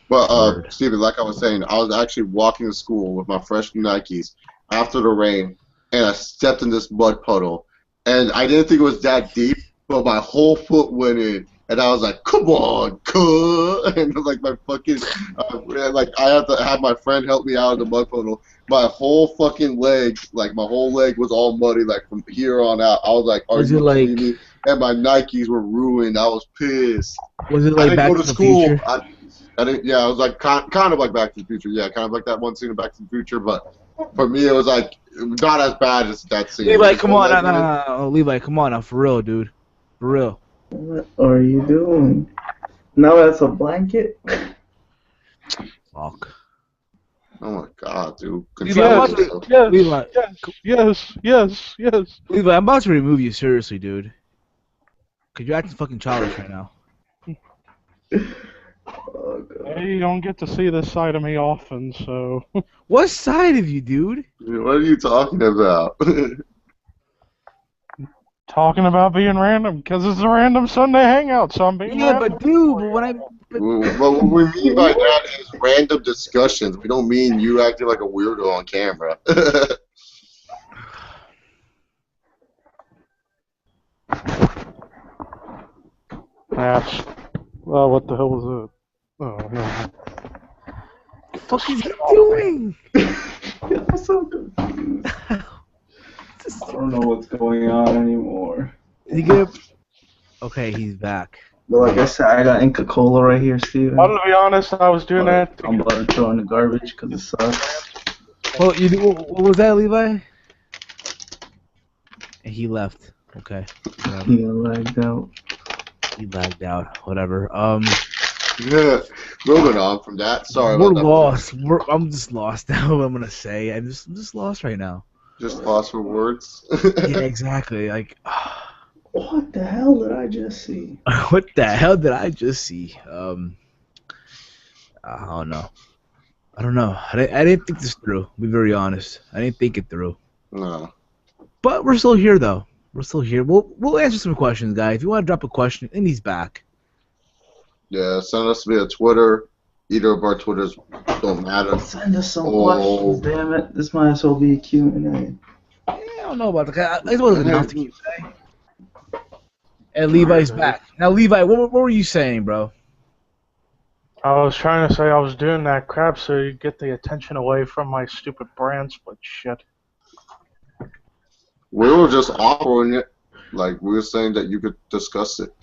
But, Steven, like I was saying, I was actually walking to school with my fresh Nikes after the rain, and I stepped in this mud puddle. And I didn't think it was that deep, but my whole foot went in. And I was like, come on, cuh. And like my fucking, like I had to have my friend help me out of the mud puddle. My whole fucking leg, like my whole leg was all muddy, like from here on out. I was like, are Was you it like? kidding me? And my Nikes were ruined. I was pissed. Was it I like didn't Back go to to the school. Future? I didn't. Yeah, it was like kind of like Back to the Future. Yeah, kind of like that one scene of Back to the Future. But for me, it was like not as bad as that scene. Levi, come on, no, Levi, come on now, for real, dude, for real. What are you doing? Now that's a blanket? Fuck. Oh my god, dude. Levi, I'm about to, Yes, Levi, yes. Levi, I'm about to remove you seriously, dude. Cause you're acting fucking childish right now. Oh, God. Hey, you don't get to see this side of me often, so. What side of you, dude? What are you talking about? Talking about being random, because it's a random Sunday hangout, so I'm being Yeah, random. but dude, but when I, What we mean by that is random discussions. We don't mean you acting like a weirdo on camera. That's. Well, what the hell was it? Oh, no. the fuck is he doing? I'm so confused. I don't know what's going on anymore. Did he get? Okay, he's back. But like I said, I got Inca Cola right here, Steven. I'm gonna be honest, I was doing that. I'm about to throw in the garbage because it sucks. Well, what was that, Levi? And he left. Okay. Whatever. He lagged out. He lagged out. Whatever. Yeah, moving on from that. Sorry We're about that. lost. I'm just lost now. What I'm gonna say. I'm just lost right now. Just lost for words. Yeah, exactly. Like, What the hell did I just see? what the hell did I just see? I don't know. I don't know. I didn't think this through. To be very honest, I didn't think it through. No. But we're still here, though. We're still here. We'll answer some questions, guys. If you want to drop a question, and he's back. Yeah, send us via Twitter. Either of our Twitters don't matter. Send us some questions, damn it. This might as well be a Q&A. I don't know about that. I was announced to Q&A. And Levi's back. Now, Levi, what were you saying, bro? I was trying to say I was doing that crap so you get the attention away from my stupid brand split shit. We were just offering it. Like, we were saying that you could discuss it.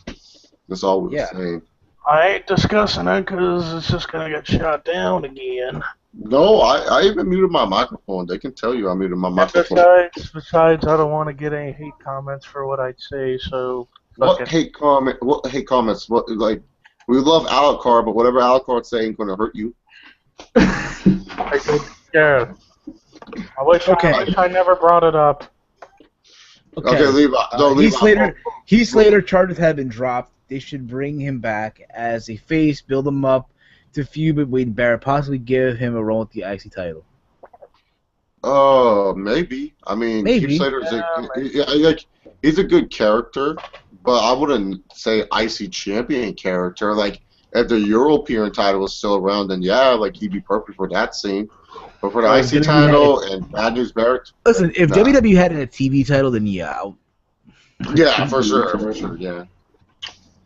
That's all we were saying. I ain't discussing it because it's just going to get shot down again. No, I even muted my microphone. They can tell you I muted my microphone. Besides, I don't want to get any hate comments for what I'd say, so... What hate comments? What, like, we love Alucard, but whatever Alucard say ain't gonna hurt you. Yeah. I wish I never brought it up. Okay, Levi. Heath Slater charges have been dropped. They should bring him back as a face, build him up to feud with Wade Barrett, possibly give him a role with the IC title. Maybe. I mean, maybe. Heath Slater's he's a good character, but I wouldn't say IC champion character. Like, if the European title was still around, then yeah, like he'd be perfect for that scene. But for the IC title and Bad News Barrett. Listen, if WWE had a TV title, then yeah. Yeah, for sure, yeah.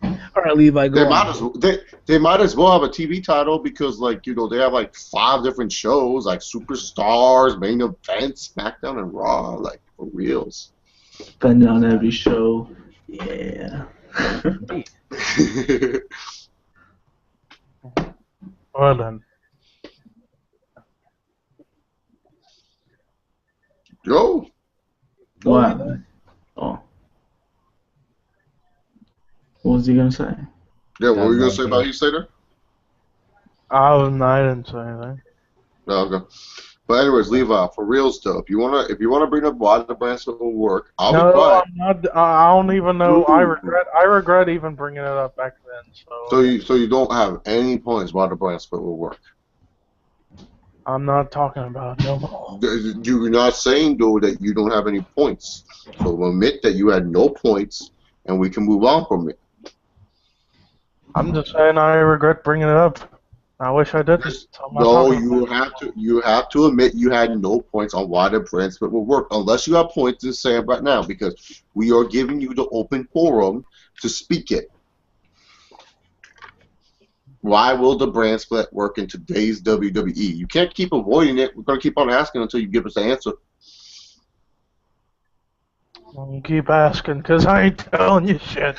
All right, Levi, go on. They might as well have a TV title because, like, you know, they have like 5 different shows, like Superstars, Main Event, SmackDown, and Raw, like for reals. Been on every show. Yeah. Well then. Go. What? Oh. What was he gonna say? Yeah, what were you gonna say about Heath Slater? I didn't say anything. No, okay. But anyways, Levi, for reals though, if you wanna bring up why the brand split will work, I'll be quiet. I don't even know. I regret even bringing it up back then. So you don't have any points why the brand split will work. I'm not talking about no more. You're not saying though that you don't have any points. So admit that you had no points, and we can move on from it. I'm just saying I regret bringing it up. I wish I didn't. No, you have to admit you had no points on why the brand split will work, unless you have points to say it right now, because we are giving you the open forum to speak it. Why will the brand split work in today's WWE? You can't keep avoiding it. We're going to keep on asking until you give us the answer. You keep asking, because I ain't telling you shit.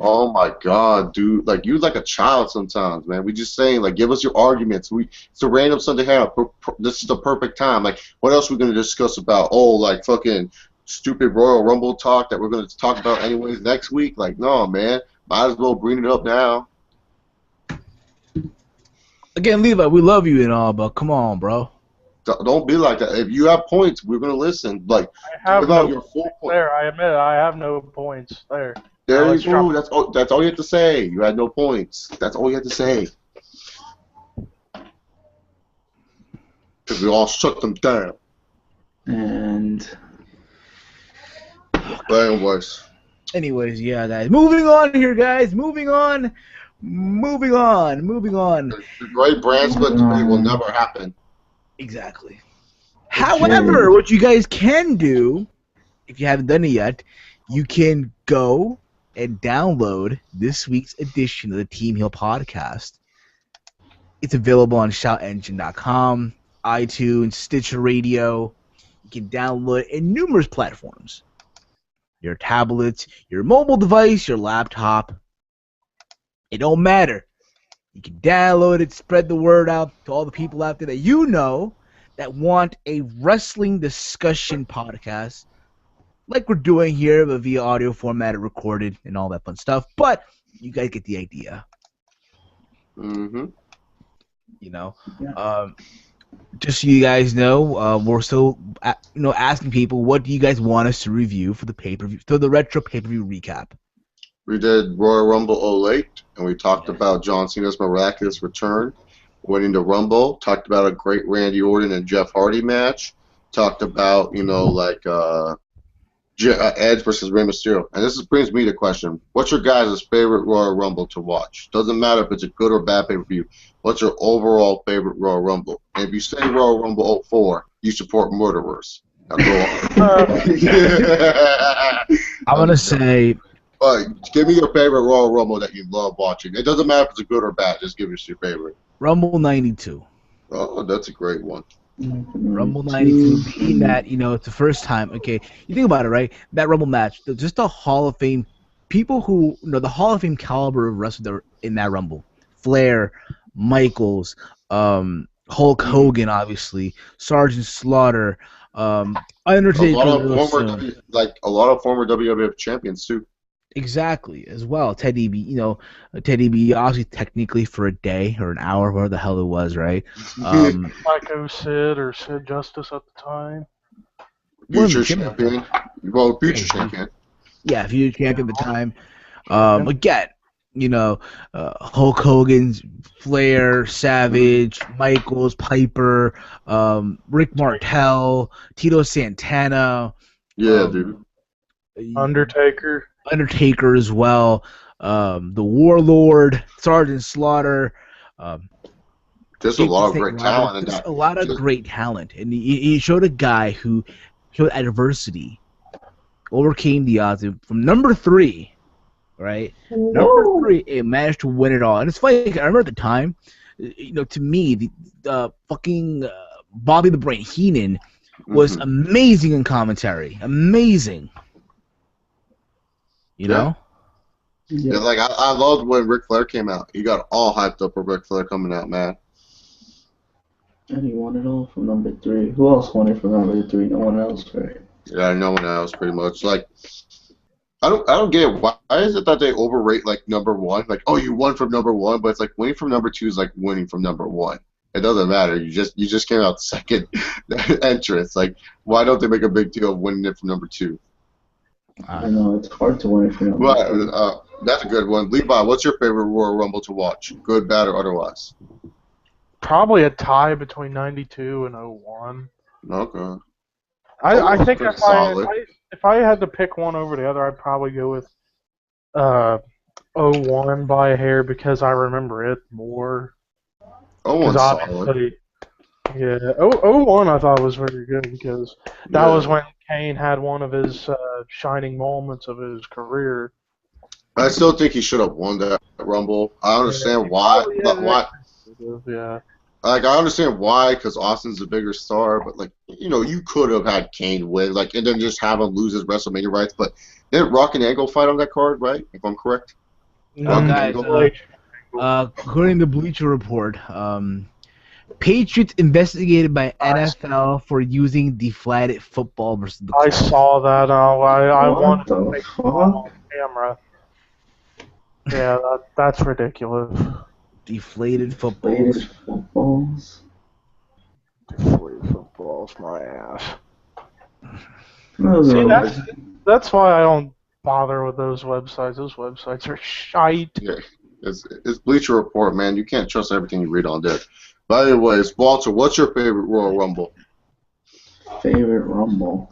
Oh my God, dude! Like you, like a child sometimes, man. We just saying, like, give us your arguments. It's a random Sunday hangout. This is the perfect time. Like, what else are we gonna discuss about? Oh, like fucking stupid Royal Rumble talk that we're gonna talk about anyways next week. Like, no, man. Might as well bring it up now. Again, Levi, we love you and all, but come on, bro. Don't be like that. If you have points, we're gonna listen. Like, I have no your full point. there. I admit it, I have no points there. There you go. That's all you have to say. You had no points. That's all you had to say. Because we all shut them down. And But Anyways, yeah, guys. Moving on here, guys. Moving on. The great brand split debate will never happen. Exactly. However, what you guys can do, if you haven't done it yet, you can go and download this week's edition of the Team Heel podcast. It's available on shoutengine.com, iTunes, Stitcher Radio. You can download it in numerous platforms. Your tablets, your mobile device, your laptop. It don't matter. You can download it, spread the word out to all the people out there that you know that want a wrestling discussion podcast like we're doing here, but via audio format, recorded, and all that fun stuff. But you guys get the idea. Mm-hmm. You know, just so you guys know, we're still, asking people, what do you guys want us to review for the pay-per-view, for the retro pay-per-view recap? We did Royal Rumble 08, and we talked about John Cena's miraculous return, winning the Rumble. Talked about a great Randy Orton and Jeff Hardy match. Talked about, Edge versus Rey Mysterio. And this brings me to the question, what's your guys' favorite Royal Rumble to watch? Doesn't matter if it's a good or bad pay-per-view. What's your overall favorite Royal Rumble? And if you say Royal Rumble 04, you support murderers. Now go on. I'm going to say... give me your favorite Royal Rumble that you love watching. It doesn't matter if it's a good or bad. Just give us your favorite. Rumble 92. Oh, that's a great one. Rumble 92 being that, it's the first time. Okay, you think about it, right? That Rumble match, just the Hall of Fame people who, the Hall of Fame caliber of wrestlers that were in that Rumble. Flair, Michaels, Hulk Hogan, obviously, Sergeant Slaughter, Undertaker. A lot of former WWF champions too. Exactly, as well. Teddy B, Teddy B, obviously technically for a day or an hour, whatever the hell it was, right? Psycho Sid or Sid Justice at the time. Future champion. Well, future champion. Yeah, future champion at the time. Again, Hulk Hogan's, Flair, Savage, Michaels, Piper, Rick Martel, Tito Santana. Yeah, dude. Undertaker as well, the Warlord, Sergeant Slaughter. There's a lot of great talent in that. A lot of great talent, and he showed a guy who showed adversity, overcame the odds from number 3, right? Number 3, it managed to win it all. And it's funny, I remember at the time, to me, the fucking Bobby the Brain Heenan was amazing in commentary, amazing. You know? Yeah, like I loved when Ric Flair came out. He got all hyped up for Ric Flair coming out, man. And he won it all from number 3. Who else won it from number 3? No one else, right? Yeah, no one else, pretty much. Like, I don't get it. Why is it that they overrate like number 1? Like, oh, you won from number 1, but it's like winning from number 2 is like winning from number 1. It doesn't matter. You just came out second entrance. Like, why don't they make a big deal of winning it from number 2? I know, it's hard to win from number 2. But that's a good one. Levi, what's your favorite Royal Rumble to watch? Good, bad, or otherwise? Probably a tie between 92 and 01. Okay. I think if I had to pick one over the other, I'd probably go with 01 by a hair because I remember it more. 01's solid. Yeah, 01 I thought was very good because that was when Kane had one of his shining moments of his career. I still think he should have won that Rumble. I understand why. Yeah. Like, I understand why, because Austin's a bigger star, but, like, you know, you could have had Kane win, like, and then just have him lose his WrestleMania rights, but didn't Rock and Angle fight on that card, right? If I'm correct? No, guys, Angle? according to Bleacher Report, Patriots investigated by NFL for using deflated football versus the I Colts. saw that. I What wanted the to make it fuck? on camera. Yeah, that's ridiculous. Deflated footballs. Latest footballs. Deflated footballs, my ass. Those See, are that's why I don't bother with those websites. Those websites are shite. Yeah. It's Bleacher Report, man. You can't trust everything you read on there. But anyways, Walter, what's your favorite Royal Rumble? favorite Rumble.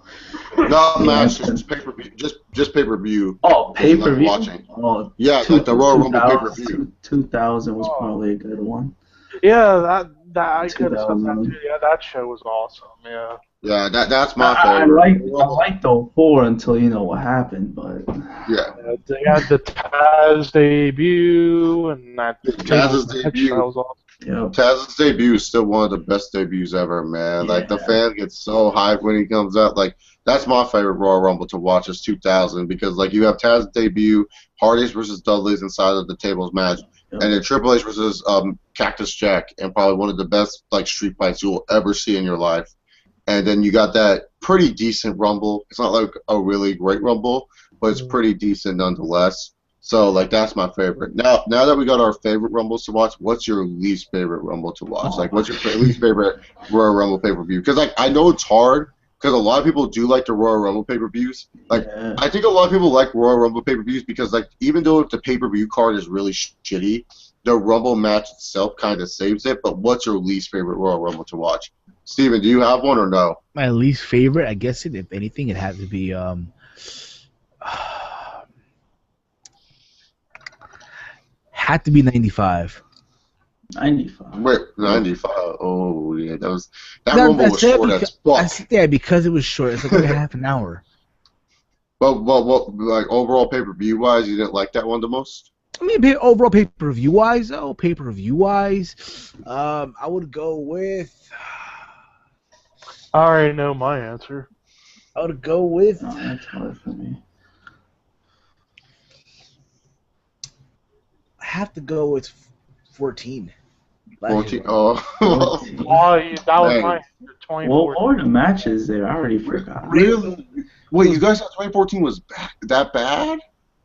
Not Yeah, match, just pay-per-view. Just pay-per-view. Oh, pay-per-view? Watching. Oh, Yeah, like the Royal Rumble pay-per-view. 2000 was probably a good one. Yeah, that I could have said that 2000. too. Yeah, that show was awesome. Yeah. Yeah, that's my I favorite. liked the 4 until you know what happened, but Yeah. They had the Taz debut and that. Taz's debut. That was awesome. yep. Taz's debut is still one of the best debuts ever, man. Like, the Yeah. fan gets so hyped when he comes out. Like, that's my favorite Royal Rumble to watch is 2000 because, like, you have Taz's debut, Hardy's versus Dudley's inside of the tables match, Yep. and then Triple H versus Cactus Jack, and probably one of the best, like, street fights you'll ever see in your life. And then you got that pretty decent Rumble. It's not like a really great Rumble, but it's pretty decent nonetheless. So, like, that's my favorite. Now that we got our favorite Rumbles to watch, what's your least favorite Rumble to watch? Like, what's your least favorite Royal Rumble pay-per-view? Because, like, I know it's hard because a lot of people do like the Royal Rumble pay-per-views. Like, Yeah. I think a lot of people like Royal Rumble pay-per-views because, like, even though the pay-per-view card is really shitty, the Rumble match itself kind of saves it. But what's your least favorite Royal Rumble to watch? Steven, do you have one or no? My least favorite, I guess, if anything, it had to be had to be 95. 95. Wait, 95. Oh, yeah, that No, Rumble was short as fuck. Because it was short. It's like half an hour. But like overall pay-per-view wise, you didn't like that one the most? I mean, overall pay-per-view wise, I would go with. I already know my answer. I would go with. No, that's hard for me. I have to go with 14. 14. Oh. Oh, that was Man. my answer. 24. What were the matches there? I already forgot. Really? Wait, you guys thought 2014 was that bad?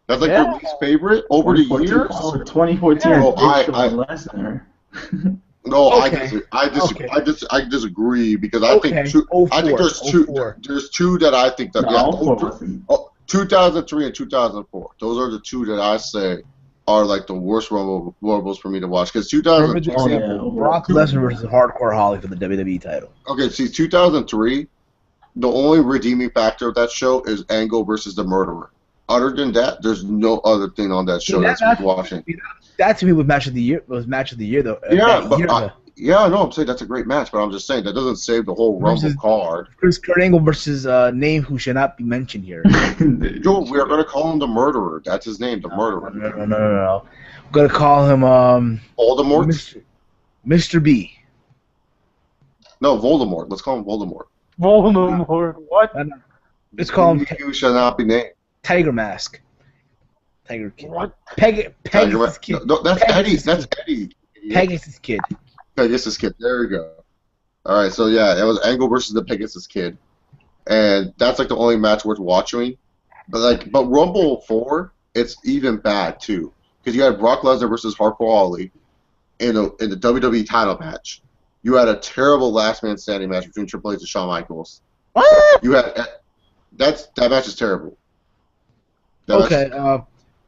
That's like Yeah. your least favorite over the 2014 years? Oh, 2014 Yeah. had Lesnar. No, Okay. I disagree because I think I think there's two that I think that No, 2003 and 2004. Those are the two that I say are like the worst Rumbles for me to watch because 2000. Oh, yeah. Brock Lesnar versus Hardcore Holly for the WWE title. Okay, see 2003. The only redeeming factor of that show is Angle versus the Murderer. Other than that, there's no other thing on that show that's worth watching. That to me was match of the year. Though. Yeah, no, I'm saying that's a great match, but I'm just saying that doesn't save the whole Rumble card. Chris Kurt Angle versus name who should not be mentioned here. Yo, we're gonna call him the Murderer. That's his name, the Murderer. No. We're gonna call him Voldemort. Mr. B. No, Voldemort. Let's call him Voldemort. Voldemort. What? Let's call him Who shall not be named. Tiger Mask. Tiger Kid. What? Pegasus Kid. No, that's Eddie. That's Eddie. Pegasus Kid. Pegasus Kid. There we go. All right, so yeah, it was Angle versus the Pegasus Kid, and that's like the only match worth watching. But Rumble 4, it's even bad too, because you had Brock Lesnar versus Hardcore Holly in the WWE title match. You had a terrible last man standing match between Triple H and Shawn Michaels. What? You had that match is terrible. Okay.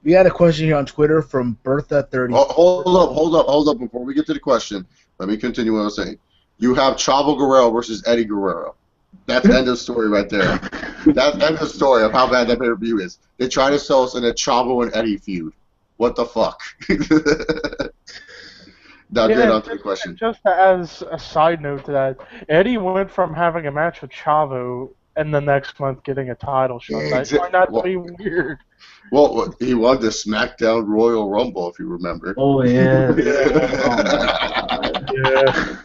We had a question here on Twitter from Bertha30. Hold up. Before we get to the question, let me continue what I was saying. You have Chavo Guerrero versus Eddie Guerrero. That's the end of the story right there. That's the end of the story of how bad that pay-per-view is. They try to sell us in a Chavo and Eddie feud. What the fuck? Now get on to the question. Just as a side note to that, Eddie went from having a match with Chavo and the next month getting a title shot. Yeah, I find that to be weird. Well, he won the SmackDown Royal Rumble, if you remember. Oh yeah. Yeah.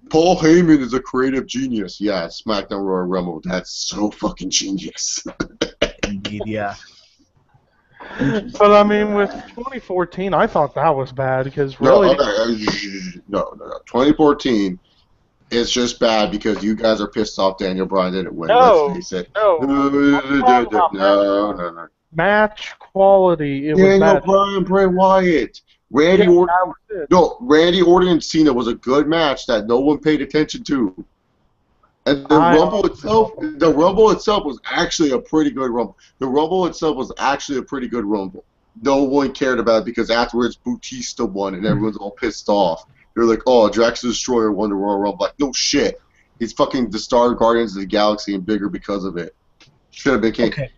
Paul Heyman is a creative genius. Yeah, SmackDown Royal Rumble. That's so fucking genius. Indeed, yeah. But I mean, with 2014, I thought that was bad because No, really, okay. No. 2014 is just bad because you guys are pissed off Daniel Bryan didn't win. No, Let's face it. no. No. Match quality. It was Daniel match. Bryan, Bray Wyatt. Randy Yeah, Orton. that was it. No, Randy Orton and Cena was a good match that no one paid attention to. And the Rumble itself was actually a pretty good Rumble. The Rumble itself was actually a pretty good Rumble. No one cared about it because afterwards Bautista won and everyone's all pissed off. They're like, oh, Drax the Destroyer won the Royal Rumble. Like, no shit. He's fucking the star of Guardians of the Galaxy and bigger because of it. Should have been king. Okay.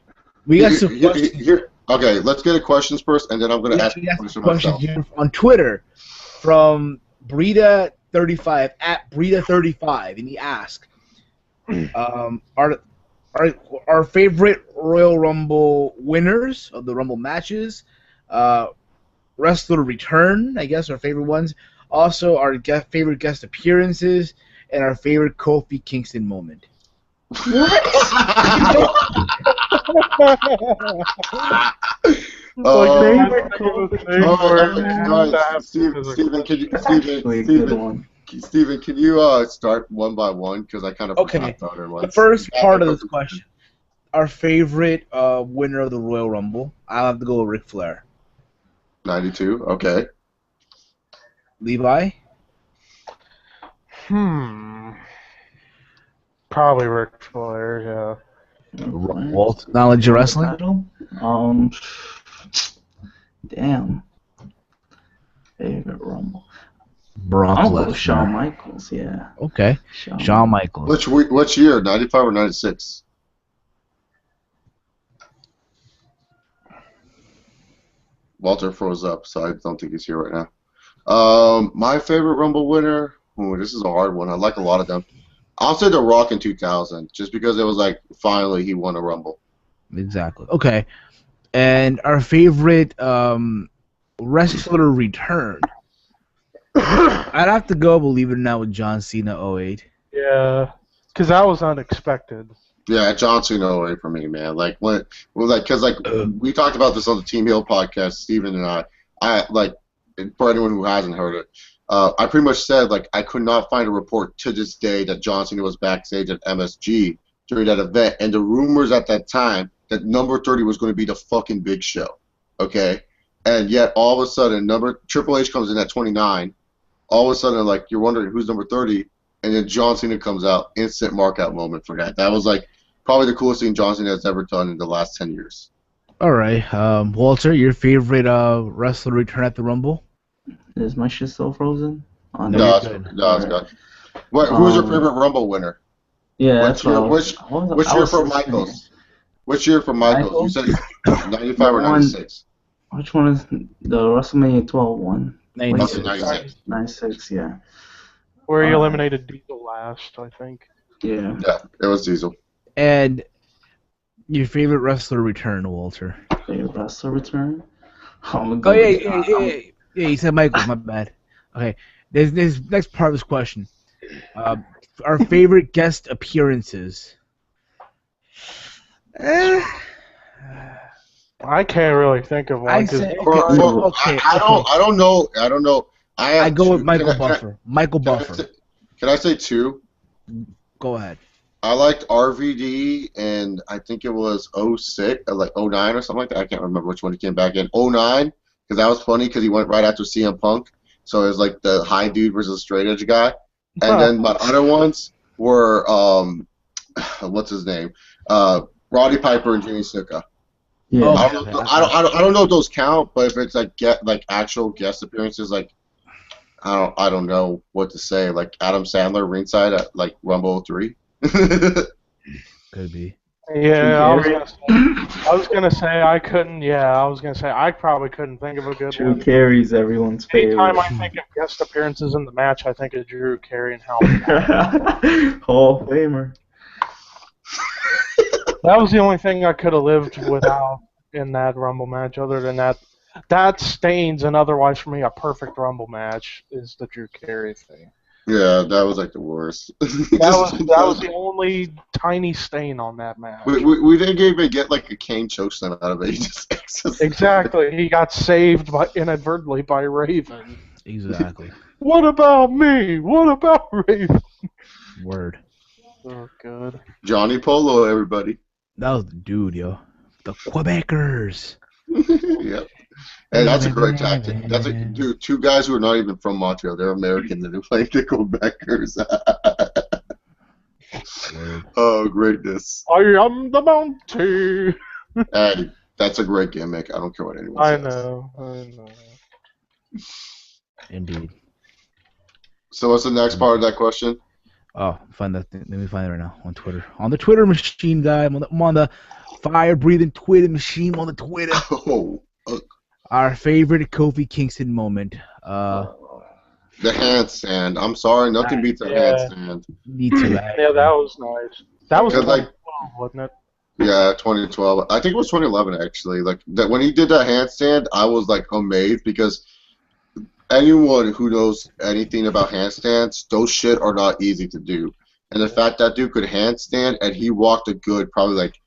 We got some questions. Okay, let's get a questions first, and then I'm going to ask questions here on Twitter from Brita35 at Brita35, and he asked, our favorite Royal Rumble winners of the Rumble matches, wrestler return, I guess, our favorite ones. Also, our favorite guest appearances and our favorite Kofi Kingston moment. Steven, can you start one by one because I kind of forgot the other ones. The first part of this question, our favorite winner of the Royal Rumble. I'll have to go with Ric Flair. 92. Okay. Levi. Probably Ric Flair. Yeah. Walt, knowledge of wrestling. Damn. Favorite Rumble. Brock Lesnar. Shawn Michaels. Yeah. Okay. Shawn Michaels. Which year? 95 or 96? Walter froze up, so I don't think he's here right now. My favorite Rumble winner. Ooh, this is a hard one. I like a lot of them. I'll say The Rock in 2000, just because it was like finally he won a Rumble. Exactly. Okay. And our favorite wrestler return. I'd have to go, believe it or not, with John Cena 08. Yeah, because that was unexpected. Yeah, John Cena 08 for me, man. Like because we talked about this on the Team Hill podcast, Steven and I like for anyone who hasn't heard it. I pretty much said, like, I could not find a report to this day that John Cena was backstage at MSG during that event, and the rumors at that time that number 30 was going to be the fucking Big Show, okay? And yet, all of a sudden, Triple H comes in at 29. All of a sudden, like, you're wondering who's number 30, and then John Cena comes out. Instant mark-out moment for that. That was, like, probably the coolest thing John Cena has ever done in the last 10 years. All right. Walter, your favorite wrestler return at the Rumble? Is my shit still frozen? No, it's good. Who's your favorite Rumble winner? Yeah, which year for Michaels? Which year for Michaels? You said 95 or 96? Which one is the WrestleMania 12 one? 96. 96, yeah. Where he eliminated Diesel last, I think. Yeah. Yeah, it was Diesel. And your favorite wrestler return, Walter? Favorite wrestler return? Yeah, you said Michael, my bad. Okay, there's next part of this question. Our favorite guest appearances. I can't really think of one. I don't know. I go with Michael Buffer. Michael Buffer. Can I say two? Go ahead. I liked RVD, and I think it was 06, like 09 or something like that. I can't remember which one he came back in. 09. Because that was funny because he went right after CM Punk. So it was like the high dude versus the straight edge guy. And then my other ones were, what's his name? Roddy Piper and Jimmy Snuka. Yeah. I don't know if those count, but if it's like actual guest appearances, like I don't know what to say. Like Adam Sandler ringside at like Rumble 3. Could be. Yeah, I was gonna say I couldn't. Yeah, I was gonna say I probably couldn't think of a good Drew one. Carey's everyone's favorite. Anytime I think of guest appearances in the match, I think of Drew Carey and how. Hall of Famer. That was the only thing I could have lived without in that Rumble match. Other than that, that stains and otherwise for me a perfect Rumble match is the Drew Carey thing. Yeah, that was like the worst. That was the only tiny stain on that match. We didn't even get like a Kane chokeslam out of it. He just Exactly. He got saved inadvertently by Raven. Exactly. What about me? What about Raven? Word. Oh, good. Johnny Polo, everybody. That was the dude, yo. The Quebecers. Yep. Hey, that's a great tactic. That's a dude. Two guys who are not even from Montreal. They're American. They're playing the Quebecers. Oh, greatness. I am the Mountie. Hey, that's a great gimmick. I don't care what anyone I says. know. Indeed. So what's the next part of that question? Oh, find that. Let me find it right now on Twitter. On the Twitter machine, guy. I'm on the fire-breathing Twitter machine. On the Twitter. Oh. Our favorite Kofi Kingston moment. The handstand. I'm sorry, nothing beats a handstand. Me too. Yeah, that was nice. That was 2012, wasn't it? Yeah, 2012. I think it was 2011 actually. Like that when he did that handstand, I was like amazed because anyone who knows anything about handstands, those shit are not easy to do. And the fact that dude could handstand and he walked a good probably like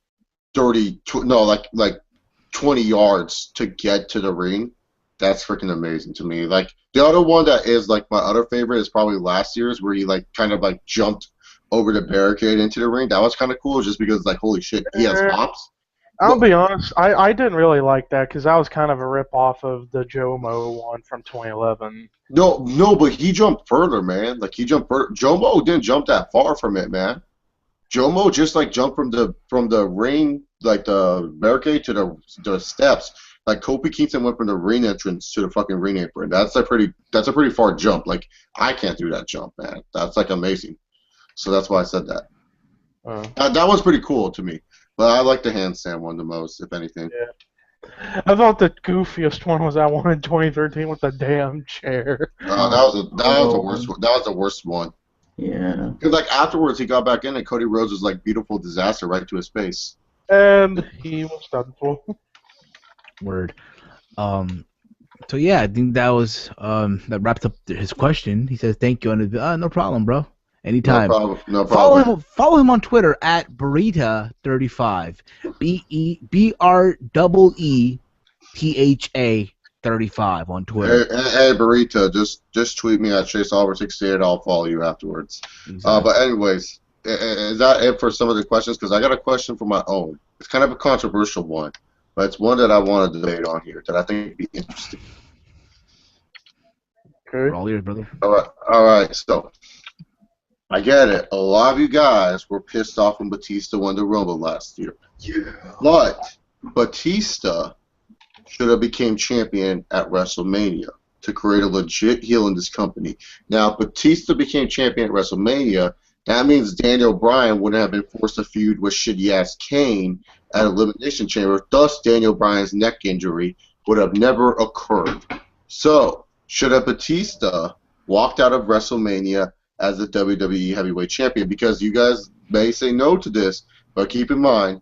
20 yards to get to the ring, that's freaking amazing to me. Like the other one that is like my other favorite is probably last year's where he like kind of like jumped over the barricade into the ring. That was kind of cool just because like holy shit, he has hops. I'll be honest, I didn't really like that because that was kind of a rip-off of the Jomo one from 2011. No, but he jumped further, man. Like he jumped further. Jomo didn't jump that far from it, man. Jomo just like jumped from the ring, like the barricade to the steps. Like Kofi Kingston went from the ring entrance to the fucking ring apron. That's a pretty far jump. Like I can't do that jump, man. That's like amazing. So that's why I said that. That was pretty cool to me. But I like the handstand one the most, if anything. Yeah. I thought the goofiest one was that one in 2013 with the damn chair. That was the worst one. That was the worst one. Yeah. Because like afterwards he got back in and Cody Rhodes was like beautiful disaster right to his face. And he was done for. Word. So yeah, I think that was that wraps up his question. He says thank you, and no problem, bro. Anytime. No problem. Follow him on Twitter at Burita35. BEREETHA35 on Twitter. Hey Burrito, just tweet me at ChaseOlver68. I'll follow you afterwards. Exactly. But anyways, is that it for some of the questions? Because I got a question for my own. It's kind of a controversial one, but it's one that I want to debate on here that I think would be interesting. Okay. We're all ears, brother. All right. So I get it. A lot of you guys were pissed off when Batista won the Rumble last year. Yeah. But Batista should have became champion at WrestleMania to create a legit heel in this company. Now, if Batista became champion at WrestleMania, that means Daniel Bryan wouldn't have been forced to feud with shitty-ass Kane at Elimination Chamber. Thus, Daniel Bryan's neck injury would have never occurred. So, should have Batista walked out of WrestleMania as the WWE Heavyweight Champion? Because you guys may say no to this, but keep in mind,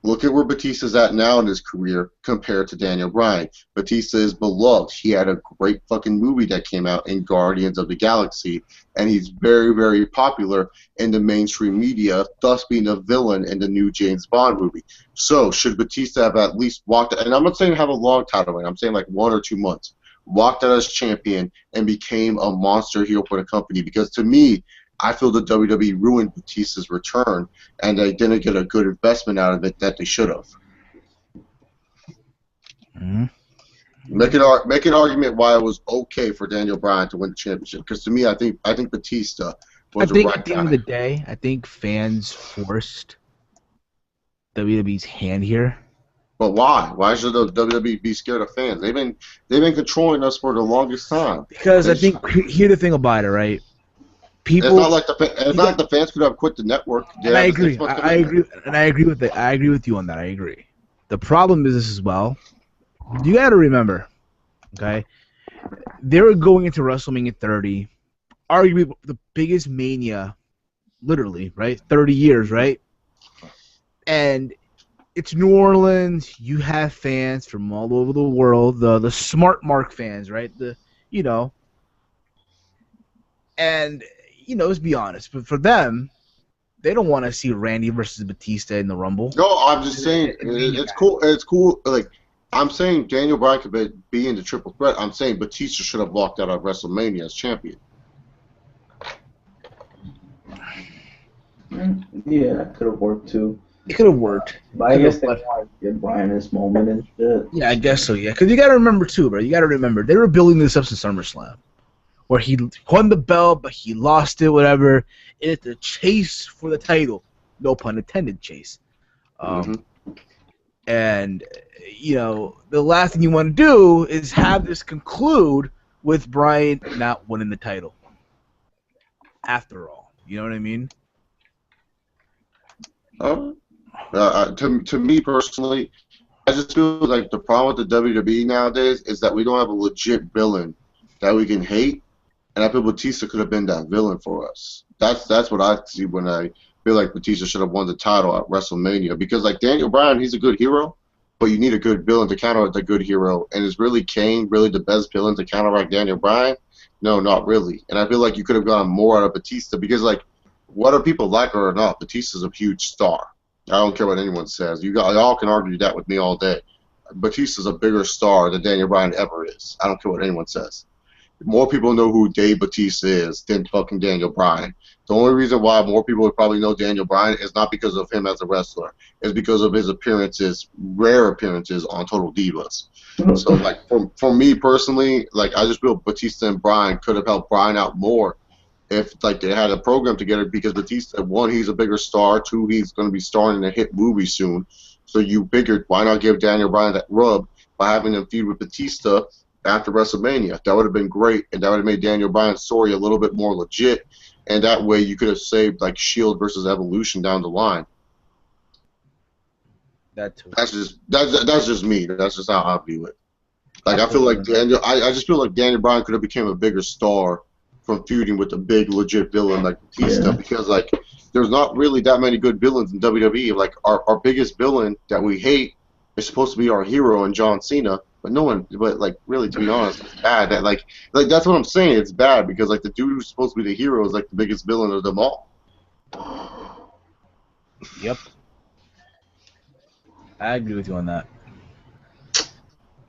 look at where Batista's at now in his career compared to Daniel Bryan. Batista is beloved. He had a great fucking movie that came out in Guardians of the Galaxy, and he's very, very popular in the mainstream media, thus being a villain in the new James Bond movie. So, should Batista have at least walked, and I'm not saying have a long title reign, I'm saying like 1 or 2 months, walked out as champion and became a monster heel for the company? Because to me, I feel the WWE ruined Batista's return, and they didn't get a good investment out of it that they should have. Mm-hmm. Make an argument why it was okay for Daniel Bryan to win the championship. Because to me, I think Batista was the right guy. At the end of the day, I think fans forced WWE's hand here. But why? Why should the WWE be scared of fans? They've been controlling us for the longest time. Because I think here's the thing about it, right? People. It's not like the fans could have quit the network. And I agree. I agree with it. I agree with you on that. I agree. The problem is this as well. You got to remember, okay? They were going into WrestleMania 30, arguably the biggest mania, literally, right? 30 years, right? and it's New Orleans. You have fans from all over the world, the smart mark fans, right? And let's be honest, but for them, they don't want to see Randy versus Batista in the Rumble. No, I'm just saying it's cool. It's cool. Like I'm saying, Daniel Bryan could be in the triple threat. I'm saying Batista should have walked out of WrestleMania as champion. Yeah, that could have worked too. It could have worked. But I guess they wanted to give Bryan his moment and shit. Yeah, I guess so, yeah. Because you got to remember, too, bro. You got to remember, they were building this up since SummerSlam, where he won the belt, but he lost it, whatever. And it's a chase for the title. No pun intended, chase. And, the last thing you want to do is have this conclude with Bryan not winning the title. After all. You know what I mean? To me personally, I just feel like the problem with the WWE nowadays is that we don't have a legit villain that we can hate, and I feel Batista could have been that villain for us. That's what I see when I feel like Batista should have won the title at WrestleMania, because like Daniel Bryan, he's a good hero, but you need a good villain to counteract the good hero, and is really Kane really the best villain to counteract Daniel Bryan? No, not really. And I feel like you could have gotten more out of Batista, because like, whether people like her or not, Batista's a huge star. I don't care what anyone says. Y'all can argue that with me all day. Batista's a bigger star than Daniel Bryan ever is. I don't care what anyone says. More people know who Dave Batista is than fucking Daniel Bryan. The only reason why more people would probably know Daniel Bryan is not because of him as a wrestler. It's because of his appearances, rare appearances on Total Divas. So, like, for me personally, like, I just feel Batista and Bryan could have helped Bryan out more if like they had a program together, because Batista, one, he's a bigger star, two, he's going to be starring in a hit movie soon. So you figured, why not give Daniel Bryan that rub by having him feud with Batista after WrestleMania? That would have been great, and that would have made Daniel Bryan's story a little bit more legit, and that way you could have saved like Shield versus Evolution down the line. That's just me. That's just how I view it. Like I feel like I just feel like Daniel Bryan could have became a bigger star from feuding with a big legit villain like Batista, because like there's not really that many good villains in WWE. Like our biggest villain that we hate is supposed to be our hero in John Cena, but like really, to be honest, it's bad. That like that's what I'm saying. It's bad because like the dude who's supposed to be the hero is like the biggest villain of them all. Yep. I agree with you on that.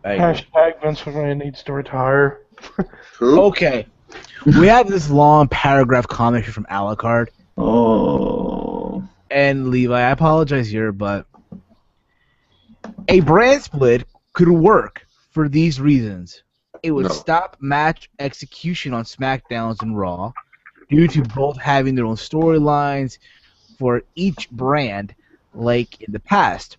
Hashtag Vince McMahon needs to retire. Okay. We have this long paragraph comment here from Alucard. Oh. And Levi, I apologize here, but a brand split could work for these reasons. It would stop match execution on SmackDowns and Raw due to both having their own storylines for each brand like in the past.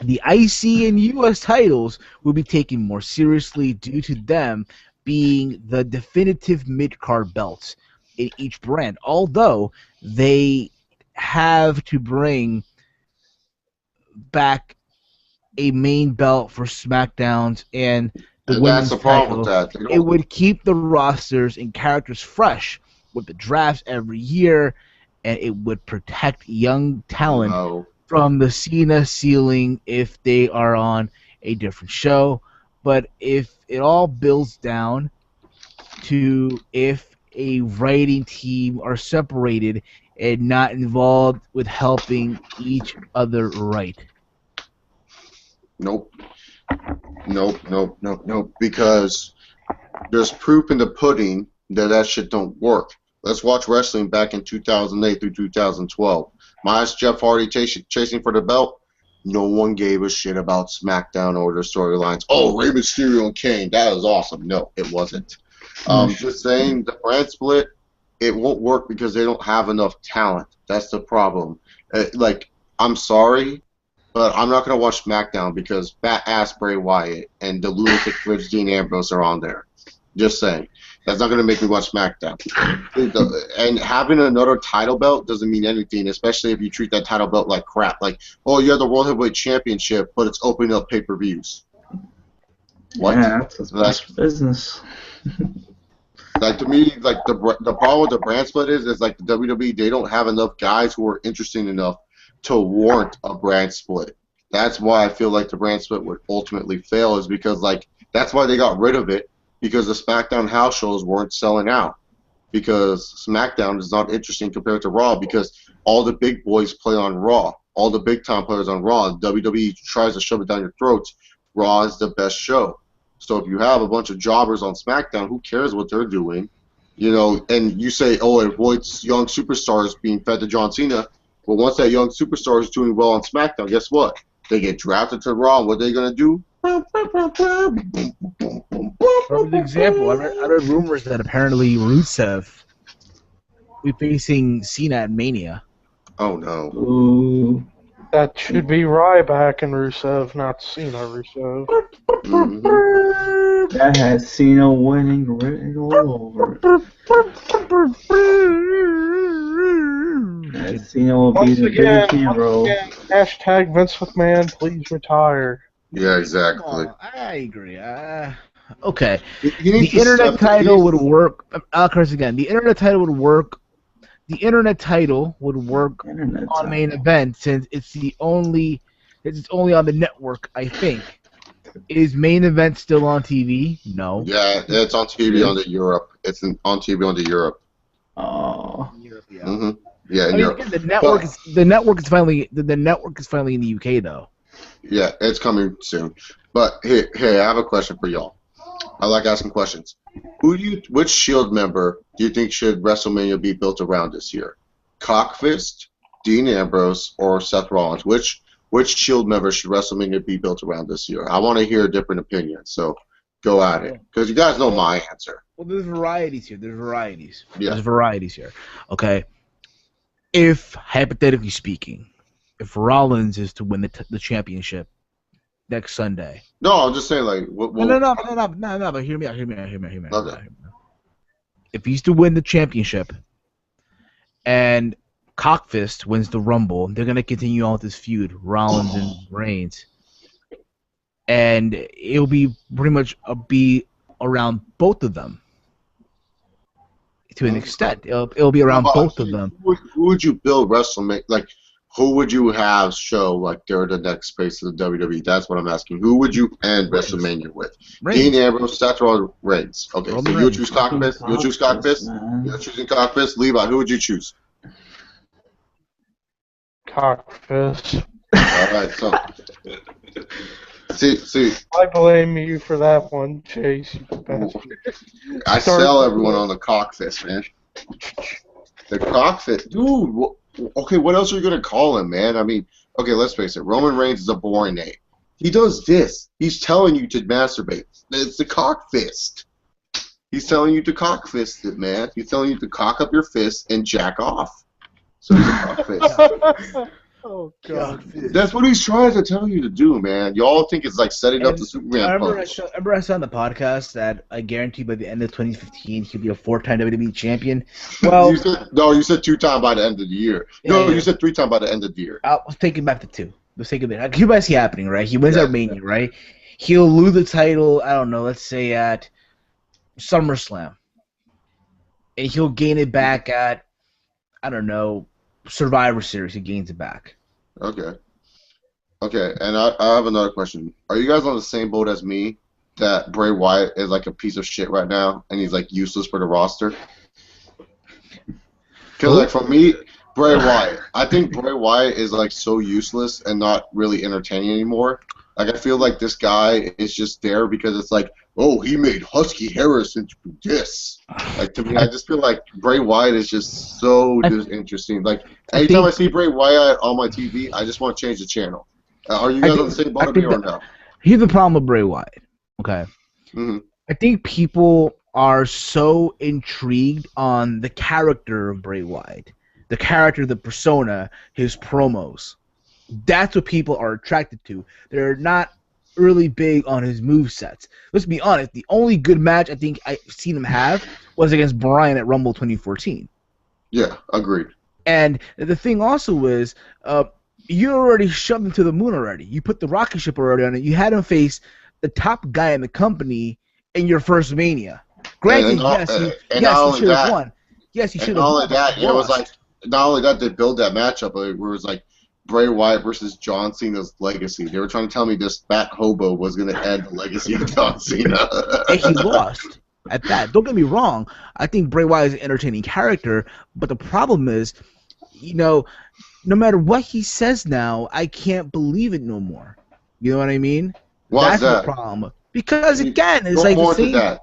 The IC and US titles will be taken more seriously due to them being the definitive mid-card belts in each brand, although they have to bring back a main belt for SmackDowns and the women's that's the problem title. with that. It would keep the rosters and characters fresh with the drafts every year, and it would protect young talent from the Cena ceiling if they are on a different show. But if it all builds down to if a writing team are separated and not involved with helping each other write. Nope. Because there's proof in the pudding that shit don't work. Let's watch wrestling back in 2008 through 2012. Minus Jeff Hardy chasing for the belt, no one gave a shit about SmackDown or their storylines. Oh, Rey Mysterio and Kane, that was awesome. No, it wasn't. Just saying, the brand split, it won't work because they don't have enough talent. That's the problem. I'm sorry, but I'm not going to watch SmackDown because fat-ass Bray Wyatt and the lunatic Rich Dean Ambrose are on there. Just saying. That's not going to make me watch SmackDown. And having another title belt doesn't mean anything, especially if you treat that title belt like crap. Like, oh, you have the World Heavyweight Championship, but it's opening up pay-per-views. What? Yeah, that's business. Like, to me, like the problem with the brand split is like the WWE, they don't have enough guys who are interesting enough to warrant a brand split. That's why I feel like the brand split would ultimately fail, is because like that's why they got rid of it, because the SmackDown house shows weren't selling out. Because SmackDown is not interesting compared to Raw, because all the big boys play on Raw. All the big time players on Raw. WWE tries to shove it down your throats. Raw is the best show. So if you have a bunch of jobbers on SmackDown, who cares what they're doing? You know, and you say, oh, it avoids young superstars being fed to John Cena. Well, once that young superstar is doing well on SmackDown, guess what? They get drafted to Raw. What are they going to do? For example, I read rumors that apparently Rusev will be facing Cena at Mania. Oh, no. Ooh. That should be Ryback and Rusev, not Cena Rusev. Mm-hmm. That has Cena winning written all over it. That Cena will be Once the again, biggest hero. hashtag Vince McMahon, please retire. Yeah, exactly. Oh, I agree. Okay. He needs The to internet step- title he would needs- work. I'll curse again. The internet title would work. The internet title would work Internet on time. main event since it's only on the network. I think. Is main event still on TV? No. Yeah, it's on TV on the Europe. It's on TV on the Europe. Oh. Europe, yeah. Mm-hmm. Yeah, I in mean, Europe. again, the network is finally in the UK though. Yeah, it's coming soon. But hey, I have a question for y'all. I like asking questions. Which Shield member do you think should WrestleMania be built around this year? Cockfist, Dean Ambrose, or Seth Rollins? Which Shield member should WrestleMania be built around this year? I want to hear different opinions. So go at it, because you guys know my answer. Well, there's varieties here. There's varieties. Yeah. There's varieties here. Okay. If hypothetically speaking, if Rollins is to win the championship next Sunday. No, I'm just saying like. No. But hear me out. Okay. If he's to win the championship, and Cockfist wins the Rumble, they're gonna continue on with this feud, Rollins and Reigns, and it'll be pretty much be around both of them. To an extent, it'll be around both of them. Who would you build WrestleMania? Like, who would you have show like they're the next face of the WWE? That's what I'm asking. Who would you end WrestleMania with? Reigns. Dean Ambrose, Seth Rollins, Reigns. Okay, so Roman you Reigns. choose Cockfist. You choose Cockfist. Man. You're choosing Cockfist. Levi, who would you choose? Cockfist. All right, so see, I blame you for that one, Chase. You bastard. I sell everyone on the Cockfist, man. The Cockfist, dude. Okay, what else are you gonna call him, man? I mean, okay, let's face it. Roman Reigns is a boring name. He does this. He's telling you to masturbate. It's the Cockfist. He's telling you to cockfist it, man. He's telling you to cock up your fist and jack off. So he's a cockfist. Oh God. That's what he's trying to tell you to do, man. Y'all think it's like setting up the Superman I remember punch. I saw on the podcast that I guarantee by the end of 2015 he'll be a 4-time WWE champion. Well, you said 2-time by the end of the year. No, Yeah. you said 3-time by the end of the year. I'll take it back to 2. Let's take it back. You guys see happening, right? He wins Armenia, right? He'll lose the title, I don't know, let's say at SummerSlam. And he'll gain it back at, I don't know, Survivor Series. He gains it back. Okay, and I have another question. Are you guys on the same boat as me that Bray Wyatt is like a piece of shit right now and he's like useless for the roster? Because like for me, Bray Wyatt, I think Bray Wyatt is like so useless and not really entertaining anymore. Like I feel like this guy is just there because it's like, oh, he made Husky Harris into this. Like to me, I just feel like Bray Wyatt is just so disinteresting. Like anytime I see Bray Wyatt on my TV, I just want to change the channel. Are you guys on the same boat as me or no? Here's the problem with Bray Wyatt. Okay. Mm-hmm. I think people are so intrigued on the character of Bray Wyatt, the character, the persona, his promos. That's what people are attracted to. They're not really big on his movesets. Let's be honest, the only good match I think I've seen him have was against Bryan at Rumble 2014. Yeah, agreed. And the thing also is, you already shoved him to the moon already. You put the rocket ship already on it. You had him face the top guy in the company in your first Mania. Granted, he should have won. Yes, he should have won. Not only that, it was like, not only that, they built that matchup where it was like, Bray Wyatt versus John Cena's legacy. They were trying to tell me this fat hobo was going to end the legacy of John Cena. And he lost at that. Don't get me wrong. I think Bray Wyatt is an entertaining character, but the problem is, no matter what he says now, I can't believe it no more. You know what I mean? Why is That's that? the problem. Because again, it's Go like more the same. into that.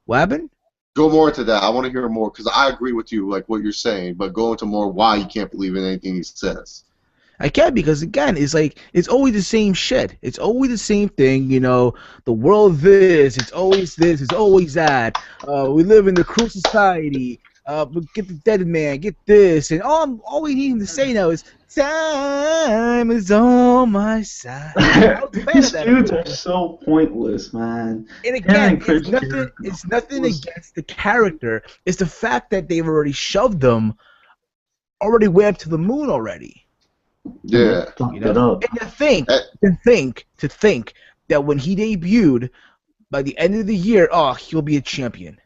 What happened? Go more into that. I want to hear more because I agree with you, like what you're saying, but go into more why you can't believe in anything he says. I can't because again, it's like it's always the same shit. It's always the same thing, The world this, it's always that. We live in the cruel society. Get the dead man, get this, and all we need him to say now is time is on my side. These feuds are so pointless, man. And again, it's nothing against the character. It's the fact that they've already shoved them already way up to the moon already. Yeah. And to think that when he debuted, by the end of the year, he'll be a champion.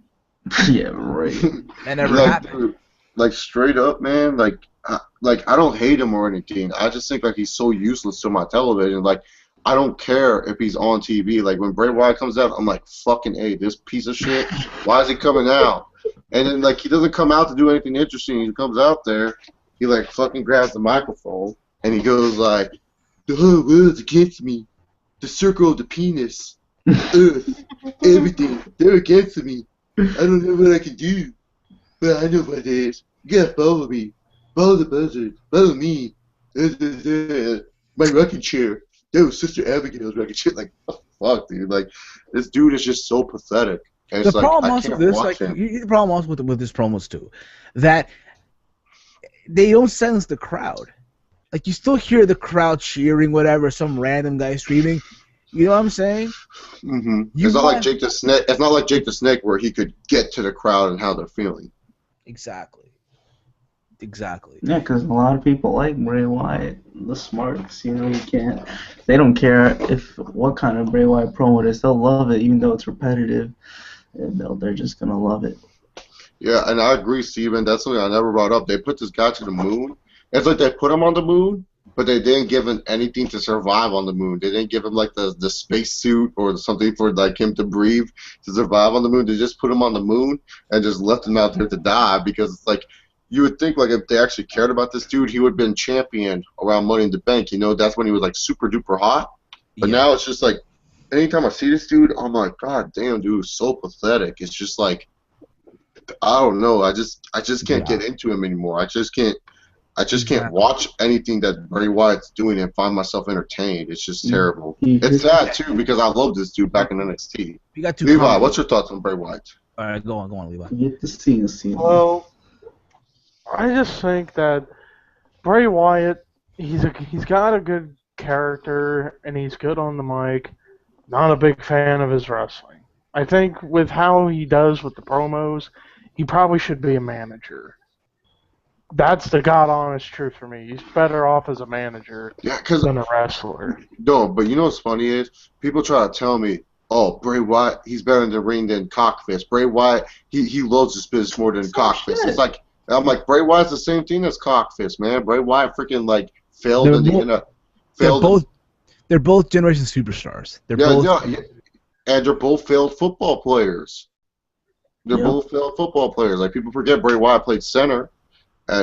Yeah, right. That never happened. Like straight up, man. Like I don't hate him or anything. I just think like he's so useless to my television. Like I don't care if he's on TV. Like when Bray Wyatt comes out, I'm like fucking A, this piece of shit. Why is he coming out? And then like he doesn't come out to do anything interesting. He comes out there, he like fucking grabs the microphone and he goes like, "The whole world's against me. The circle of the penis, Earth, everything. They're against me. I don't know what I can do, but I know what it is. You gotta follow me. Follow the buzzard. Follow me. My rocking chair. That was Sister Abigail's rocking chair." Like, oh, fuck, dude. Like, this dude is just so pathetic. And The it's problem like, also I with can't this, watch him. the problem also with his promos too, that they don't silence the crowd. Like you still hear the crowd cheering, whatever, some random guy screaming. You know what I'm saying? Mm-hmm. It's not like Jake the Snake. It's not like Jake the Snake where he could get to the crowd and how they're feeling. Exactly. Yeah, because a lot of people like Bray Wyatt, the smarts. You can't. They don't care what kind of Bray Wyatt promo it is. They'll love it, even though it's repetitive. And they're just gonna love it. Yeah, and I agree, Steven. That's something I never brought up. They put this guy to the moon. It's like they put him on the moon, but they didn't give him anything to survive on the moon. They didn't give him like the space suit or something for like him to breathe to survive on the moon. They just put him on the moon and just left him out there to die because it's like you would think like if they actually cared about this dude, he would have been champion around Money in the Bank. That's when he was like super duper hot. But now it's just like anytime I see this dude, I'm like, God damn, dude, so pathetic. It's just like I don't know. I just can't get into him anymore. I just can't watch anything that Bray Wyatt's doing and find myself entertained. It's just terrible. It's sad too because I love this dude back in NXT. Levi, what's your thoughts on Bray Wyatt? All right, go on, Levi. You get to see the scene. Well, I just think that Bray Wyatt, he's got a good character and he's good on the mic. Not a big fan of his wrestling. I think with how he does with the promos, he probably should be a manager. That's the God honest truth for me. He's better off as a manager than a wrestler. No, but you know what's funny is people try to tell me, oh, Bray Wyatt, he's better in the ring than Cockfist. Bray Wyatt, he loves his business more than Cockfist. It's like I'm like Bray Wyatt's the same thing as Cockfist, man. Bray Wyatt freaking like failed They're both generation superstars. And they're both failed football players. They're both failed football players. Like people forget Bray Wyatt played center.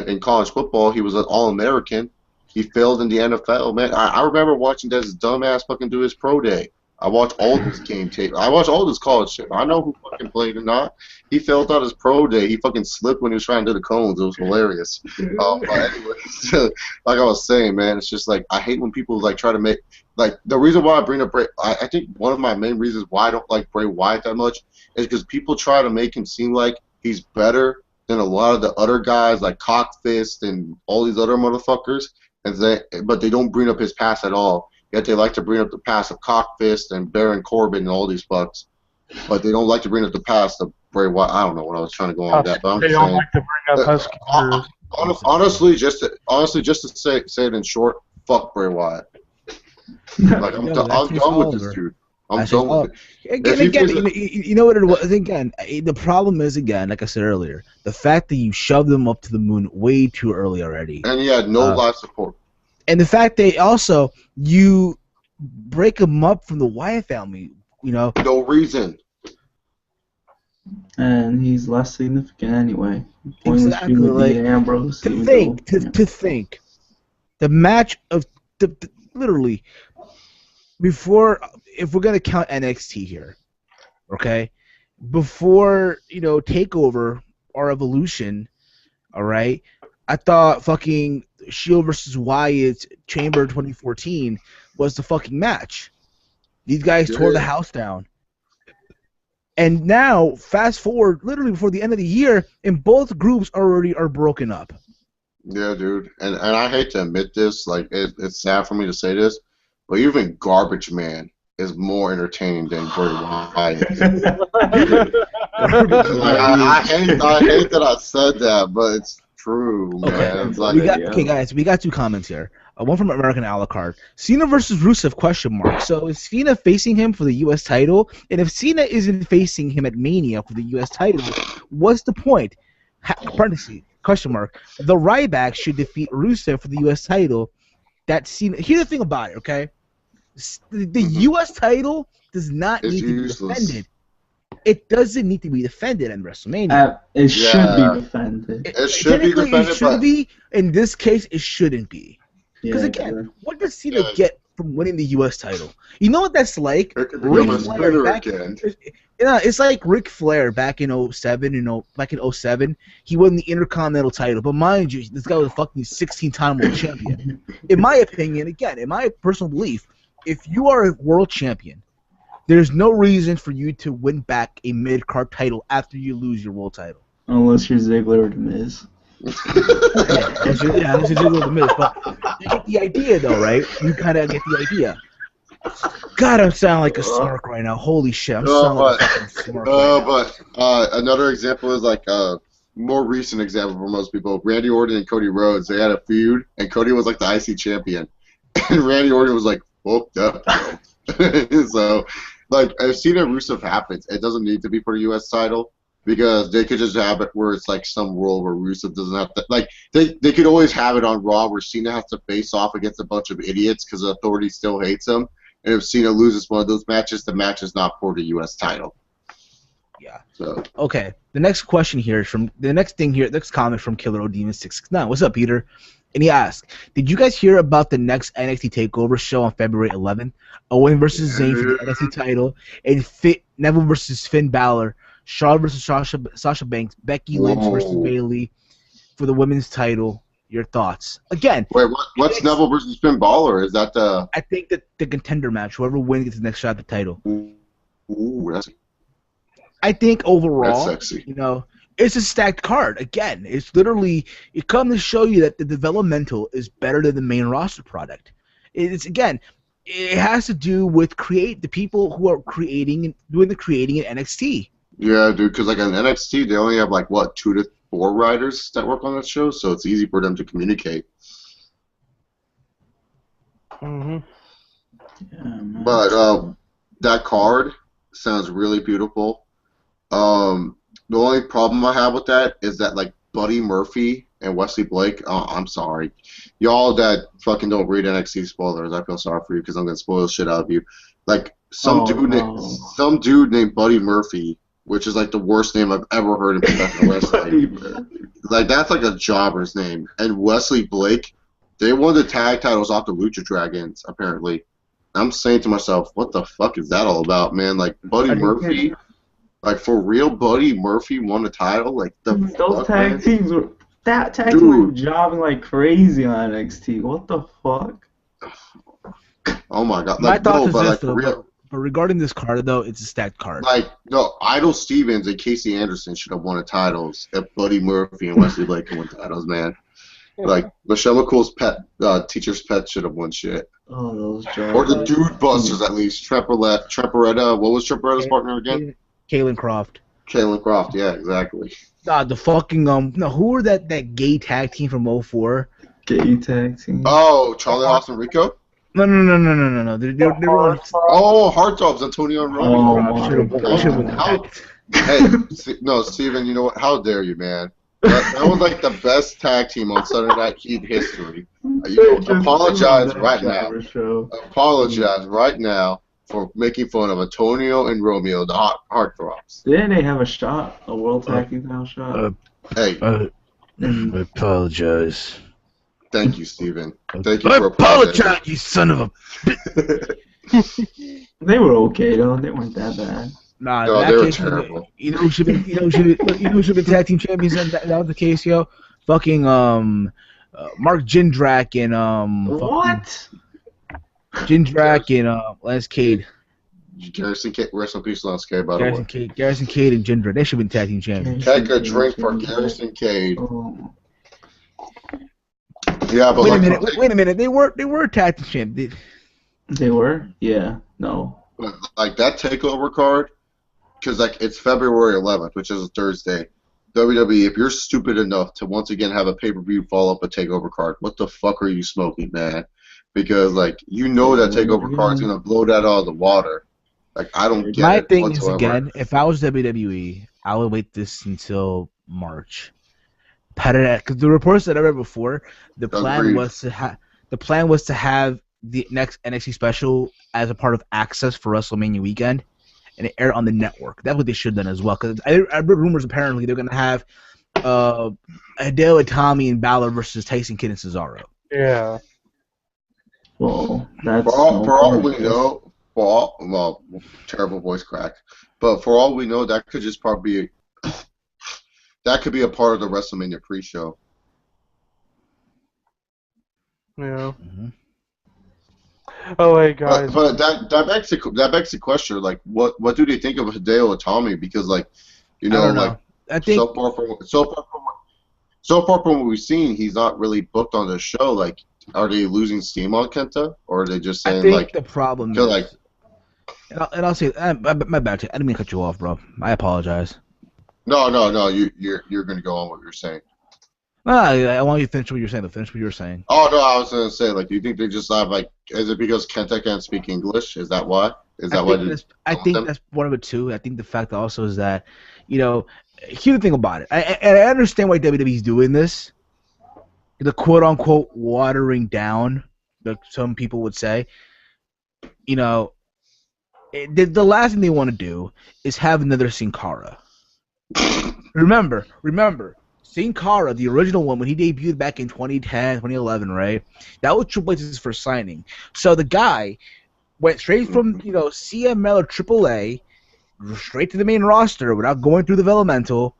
In college football, he was an All-American. He failed in the NFL, man. I remember watching this dumbass fucking do his pro day. I watched all this game tape. I watched all this college shit. I know who fucking played or not. He failed out his pro day. He fucking slipped when he was trying to do the cones. It was hilarious. But anyways, like I was saying, man, it's just like I hate when people like try to make like the reason why I bring up Bray. I think one of my main reasons why I don't like Bray Wyatt that much is because people try to make him seem like he's better than a lot of the other guys like Cockfist and all these other motherfuckers, but they don't bring up his past at all. Yet they like to bring up the past of Cockfist and Baron Corbin and all these fucks, but they don't like to bring up the past of Bray Wyatt. I don't know what I was trying to go on with that, but I'm they just don't saying. Like to bring up Honestly, just to say it in short, fuck Bray Wyatt. Like I'm done with this dude. I'm done with it. Again, you know what it was? Again, the problem is, again, like I said earlier, the fact that you shoved them up to the moon way too early already. And he had no live support. And the fact that also you break him up from the Wyatt family, you know. No reason. And he's less significant anyway. Pointless Exactly. with Like Dean Ambrose. to think, the match of literally before, if we're gonna count NXT here, okay, before Takeover or Evolution, all right, I thought fucking Shield versus Wyatt Chamber 2014 was the fucking match. These guys tore the house down. And now, fast forward, literally before the end of the year, and both groups already are broken up. Yeah, dude. And I hate to admit this, like, it's sad for me to say this, but even Garbage Man is more entertaining than Bray Wyatt. I hate that I said that, but it's true, man. It's like, okay, guys, we got two comments here. One from American a la carte. Cena versus Rusev, question mark. So is Cena facing him for the U.S. title? And if Cena isn't facing him at Mania for the U.S. title, what's the point? Parentheses, question mark. The Ryback should defeat Rusev for the U.S. title. That Cena. Here's the thing about it, okay? The U.S. title does not need to be defended. It doesn't need to be defended in WrestleMania. It should be defended. It should be defended, it should be. In this case, it shouldn't be. Because again, what does Cena get from winning the U.S. title? You know what that's like? It's like Ric Flair back in 07, back in 07. He won the Intercontinental title. But mind you, this guy was a fucking 16-time world champion. In my opinion, again, in my personal belief, if you are a world champion, there's no reason for you to win back a mid-card title after you lose your world title. Unless you're Ziggler or The Miz. Unless you're Ziggler or The Miz. But you get the idea, though, right? You kind of get the idea. God, I'm sounding like a smirk right now. Holy shit, I'm sounding like a fucking smirk another example is like more recent example for most people. Randy Orton and Cody Rhodes, they had a feud, and Cody was like the IC champion. And Randy Orton was like, whooped up. So, like, if Cena Rusev happens, it doesn't need to be for the U.S. title, because they could just have it where it's like some rule where Rusev doesn't have to, like, they could always have it on Raw where Cena has to face off against a bunch of idiots because the Authority still hates him. And if Cena loses one of those matches, the match is not for the U.S. title. Yeah. So. Okay. The next question here is from the next comment from Killer O'Demon 669. What's up, Peter? And he asked, did you guys hear about the next NXT TakeOver show on February 11th? Owen versus Zayn for the NXT title, and Neville versus Finn Balor, Charlotte versus Sasha Banks, Becky Lynch versus Bayley for the women's title. Your thoughts? Again. Wait, what's Neville versus Finn Balor? Is that the? I think that the contender match. Whoever wins gets the next shot at the title. Ooh, that's. I think overall, that's sexy. It's a stacked card. Again, it's literally it comes to show you that the developmental is better than the main roster product. It's again, it has to do with the people who are doing the creating in NXT. Yeah, dude, because like on NXT they only have like 2 to 4 writers that work on that show, so it's easy for them to communicate. Mm-hmm. Yeah, but that card sounds really beautiful. The only problem I have with that is that like Buddy Murphy and Wesley Blake. I'm sorry, y'all that fucking don't read NXT spoilers. I feel sorry for you because I'm gonna spoil the shit out of you. Like some dude named Buddy Murphy, which is like the worst name I've ever heard in professional wrestling. Like that's like a jobber's name. And Wesley Blake, they won the tag titles off the Lucha Dragons apparently. I'm saying to myself, what the fuck is that all about, man? Like Buddy Murphy. Like for real, Buddy Murphy won the title. Like those tag teams were jobbing like crazy on NXT. What the fuck? Oh my god! My thoughts is like, this, but regarding this card though, it's a stacked card. Like no, Idol Stevens and Casey Anderson should have won the titles if Buddy Murphy and Wesley Blake won titles, man. Like Michelle McCool's teacher's pet should have won shit. Oh, those jobs. Or the Dude Busters at least. Tremperetta. What was Tremperetta's partner again? Kalen Croft. Kalen Croft, yeah, exactly. The fucking who were that gay tag team from 04? Gay tag team. Oh, Charlie Haas and Rico? No. They were on. Oh, Heartthrobs, Antonio and Ronnie. Should have won. Hey, no, Steven, you know what? How dare you, man? That was like the best tag team on Sunday Night Heat history. Apologize right now. Apologize right now for making fun of Antonio and Romeo, the heartthrobs. Didn't they have a World Tag Team title shot? Hey. I apologize. Thank you, Steven. Thank you I for apologize, you son of a... They were okay though. They weren't that bad. Nah, no, in they that were case, terrible. you know who should have been tag team champions. That was the case, yo. Fucking Mark Jindrak and What? Jindrak and Lance Cade. Garrison Cade, rest in peace, Lance Cade, by the way. Garrison Cade and Jindrak. They should have been tag team champions. Take a drink for Garrison Cade. Oh. Yeah, but wait a minute. They were tag team champions. They were? Yeah. No. But like that takeover card, because like it's February 11th, which is a Thursday. WWE, if you're stupid enough to once again have a pay-per-view follow up a takeover card, what the fuck are you smoking, man? Because like you know that takeover card's gonna blow that out of the water. Like I don't get My it thing whatsoever. is, again, if I was WWE, I would wait this until March. Because the reports that I read before, the plan was to have the next NXT special as a part of Access for WrestleMania weekend, and it aired on the network. That's what they should have done as well. Because I read rumors apparently they're gonna have Hideo Itami and Balor versus Tyson Kidd and Cesaro. Yeah. Well, that's for all we know, well, terrible voice crack. But for all we know, that could just probably that could be a part of the WrestleMania pre-show. Yeah. Mm-hmm. Oh, hey guys. But that begs the question, like, what do they think of Hideo Itami? Because like, you know, like, I think so far from what we've seen, he's not really booked on the show. Like, are they losing steam on Kenta, or are they just saying I think like the problem is, like, and I'll say, my bad. I didn't mean to cut you off, bro. I apologize. No, you're gonna go on what you're saying. No, I want you to finish what you're saying. Finish what you were saying. Oh no, I was gonna say, like, do you think they just have like, is it because Kenta can't speak English? Is that why? I think that's one of it too. I think the fact also is that, you know, here's the thing about it. I understand why WWE's doing this. The quote unquote watering down, like some people would say. You know, the last thing they want to do is have another Sin Cara. Remember, Sin Cara, the original one, when he debuted back in 2010, 2011, right? That was Triple H's first signing. So the guy went straight from, you know, CML or AAA, straight to the main roster without going through the developmental,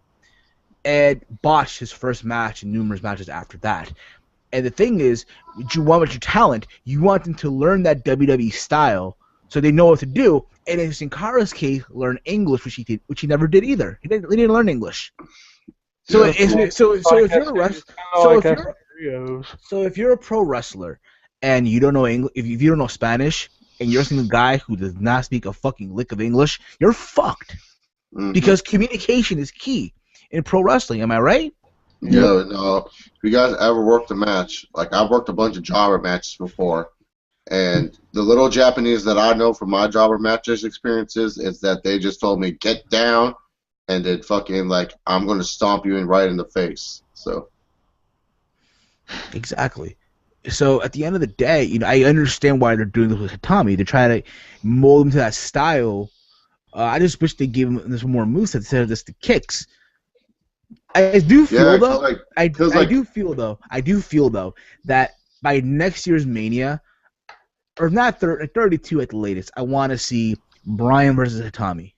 and botched his first match and numerous matches after that. And the thing is, what you want with your talent, you want them to learn that WWE style so they know what to do. And in Sin Cara's case, learn English, which he never did either. He didn't learn English. So if you're a pro wrestler and you don't know English, if you don't know Spanish, and you're seeing a guy who does not speak a fucking lick of English, you're fucked. Mm-hmm. Because communication is key in pro wrestling. Am I right? Yeah. No. If you guys ever worked a match, like I've worked a bunch of jobber matches before, and the little Japanese that I know from my jobber matches experiences is that they just told me get down. And then fucking like I'm gonna stomp you right in the face. So exactly. So at the end of the day, you know, I understand why they're doing this with Itami. They're trying to mold him to that style. I just wish they gave him this more moves instead of just the kicks. I do feel I do feel though that by next year's Mania, or not 32 at the latest, I want to see Bryan versus Itami.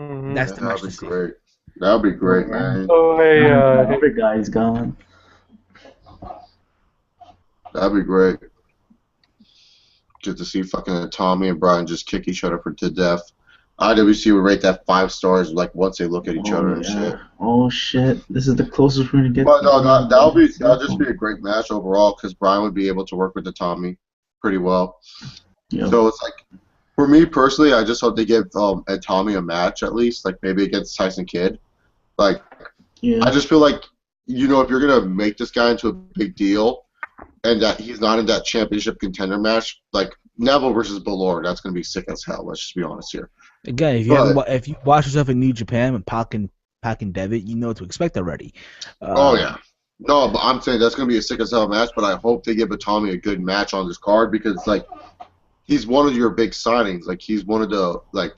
Mm-hmm. That's the match to see. Great. That'd be great, man. Oh, hey, the other guy's gone. That'd be great. Get to see fucking Tommy and Bryan just kick each other to death. IWC would rate that 5 stars like once they look at each other and shit. Oh shit! This is the closest we're gonna get. But no, that'll just be a great match overall because Bryan would be able to work with the Tommy pretty well. Yep. So it's like. For me personally, I just hope they give Tommy a match at least, like maybe against Tyson Kidd. Like, I just feel like, you know, if you're gonna make this guy into a big deal, and that he's not in that championship contender match, like Neville versus Balor, that's gonna be sick as hell. Let's just be honest here. Again, if you watch yourself in New Japan when Pac and Pac and Devitt, you know what to expect already. Oh yeah. No, but I'm saying that's gonna be a sick as hell match. But I hope they give Itami a good match on this card because like he's one of your big signings. Like he's one of the like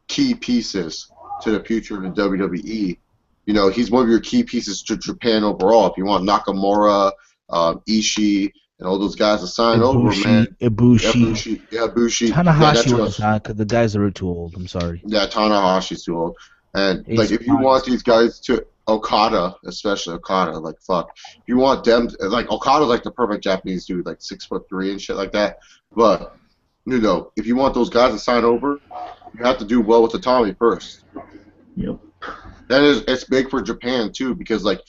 key pieces to the future of the WWE. You know, he's one of your key pieces to Japan overall. If you want Nakamura, Ishii, and all those guys to sign over, man. Ibushi. Ibushi. Tanahashi was not because the guys are too old. I'm sorry. Yeah, Tanahashi's too old. And like, if you want these guys to Okada, especially Okada, like fuck, if you want them, like Okada's like the perfect Japanese dude, like 6'3" and shit like that. But you know, if you want those guys to sign over, you have to do well with the Tommy first. Yep. That is, it's big for Japan too, because like,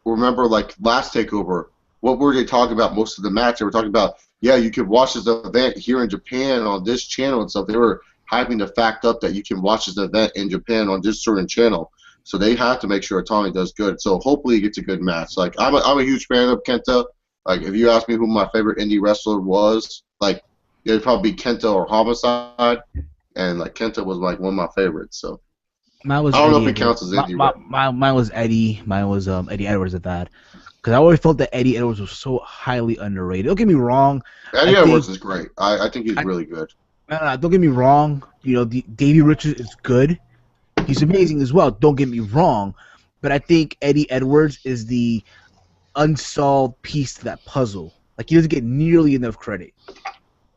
remember like last takeover, what were they talking about most of the match? They were talking about, yeah, you could watch this event here in Japan on this channel and stuff. They were hyping the fact up that you can watch this event in Japan on this certain channel. So they have to make sure Tommy does good. So hopefully he gets a good match. Like I'm a huge fan of Kenta. Like if you ask me who my favorite indie wrestler was, like it'd probably be Kenta or Homicide, and like Kenta was like one of my favorites. So mine was I don't know Eddie if it counts as indie. Mine was Eddie. Mine was Eddie Edwards at that. Because I always felt that Eddie Edwards was so highly underrated. Don't get me wrong. Eddie Edwards is great. I think he's really good. Don't get me wrong. You know, Davey Richards is good. He's amazing as well. Don't get me wrong. But I think Eddie Edwards is the unsolved piece to that puzzle. Like, he doesn't get nearly enough credit.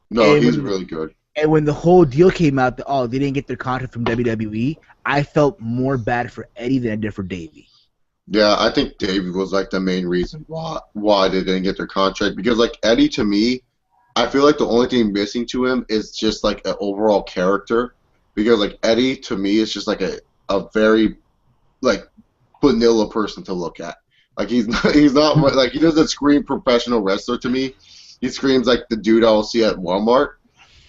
No, he's really good. And when the whole deal came out that, they didn't get their contract from WWE, I felt more bad for Eddie than I did for Davey. Yeah, I think Davey was like the main reason why they didn't get their contract. Because like Eddie, to me, I feel like the only thing missing to him is just like an overall character. Because like Eddie, to me, is just like a very like vanilla person to look at. Like he's not like, he doesn't scream professional wrestler to me. He screams like the dude I will see at Walmart.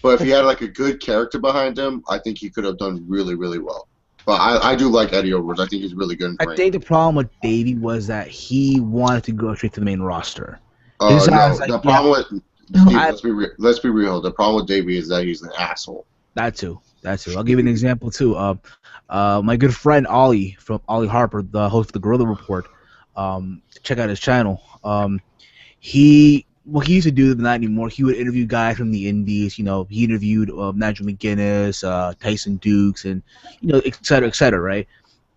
But if he had like a good character behind him, I think he could have done really, really well. But I do like Eddie Edwards. I think he's really good in the ring. I think the problem with Davey was that he wanted to go straight to the main roster. No, the problem with Steve, let's be real. The problem with Davey is that he's an asshole. That too. I'll give you an example too. My good friend Ollie from Ollie Harper, the host of the Gorilla Report. Check out his channel. He used to do not anymore. He would interview guys from the indies. You know, he interviewed Nigel McGuinness, Tyson Dukes, and et cetera, right?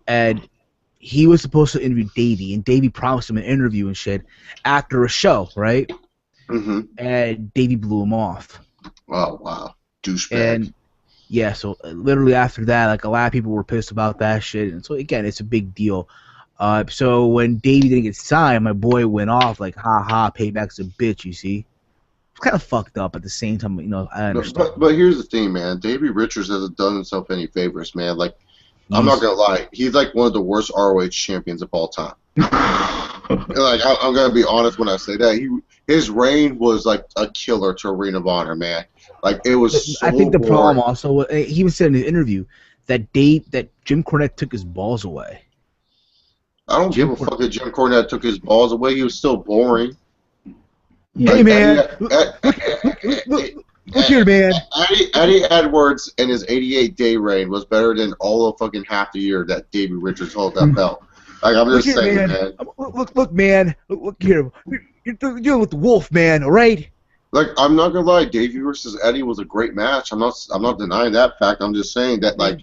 And he was supposed to interview Davey, and Davey promised him an interview and shit after a show, right? Mm-hmm. And Davey blew him off. Oh wow, douchebag. And yeah, so literally after that, like a lot of people were pissed about that shit, and so again, it's a big deal. So when Davey didn't get signed, my boy went off like, "Ha ha, payback's a bitch." You see, it's kind of fucked up at the same time. I understand. But here's the thing, man. Davey Richards hasn't done himself any favors, man. Like, I'm not gonna lie, he's like one of the worst ROH champions of all time. Like, I'm gonna be honest when I say that. His reign was like a killer to Ring of Honor, man. Like, it was. So I think the boring. problem also, he even said in the interview that Jim Cornette took his balls away. I don't give a fuck that Jim Cornette took his balls away. He was still boring. Hey, man. Look here, man. Eddie Edwards and his 88-day reign was better than all of fucking half the year that Davey Richards held that belt. Like, I'm just saying, man. Look, man. Look here. You're dealing with the Wolf, man, all right? Like, I'm not going to lie. Davey versus Eddie was a great match. I'm not denying that fact. I'm just saying that, like,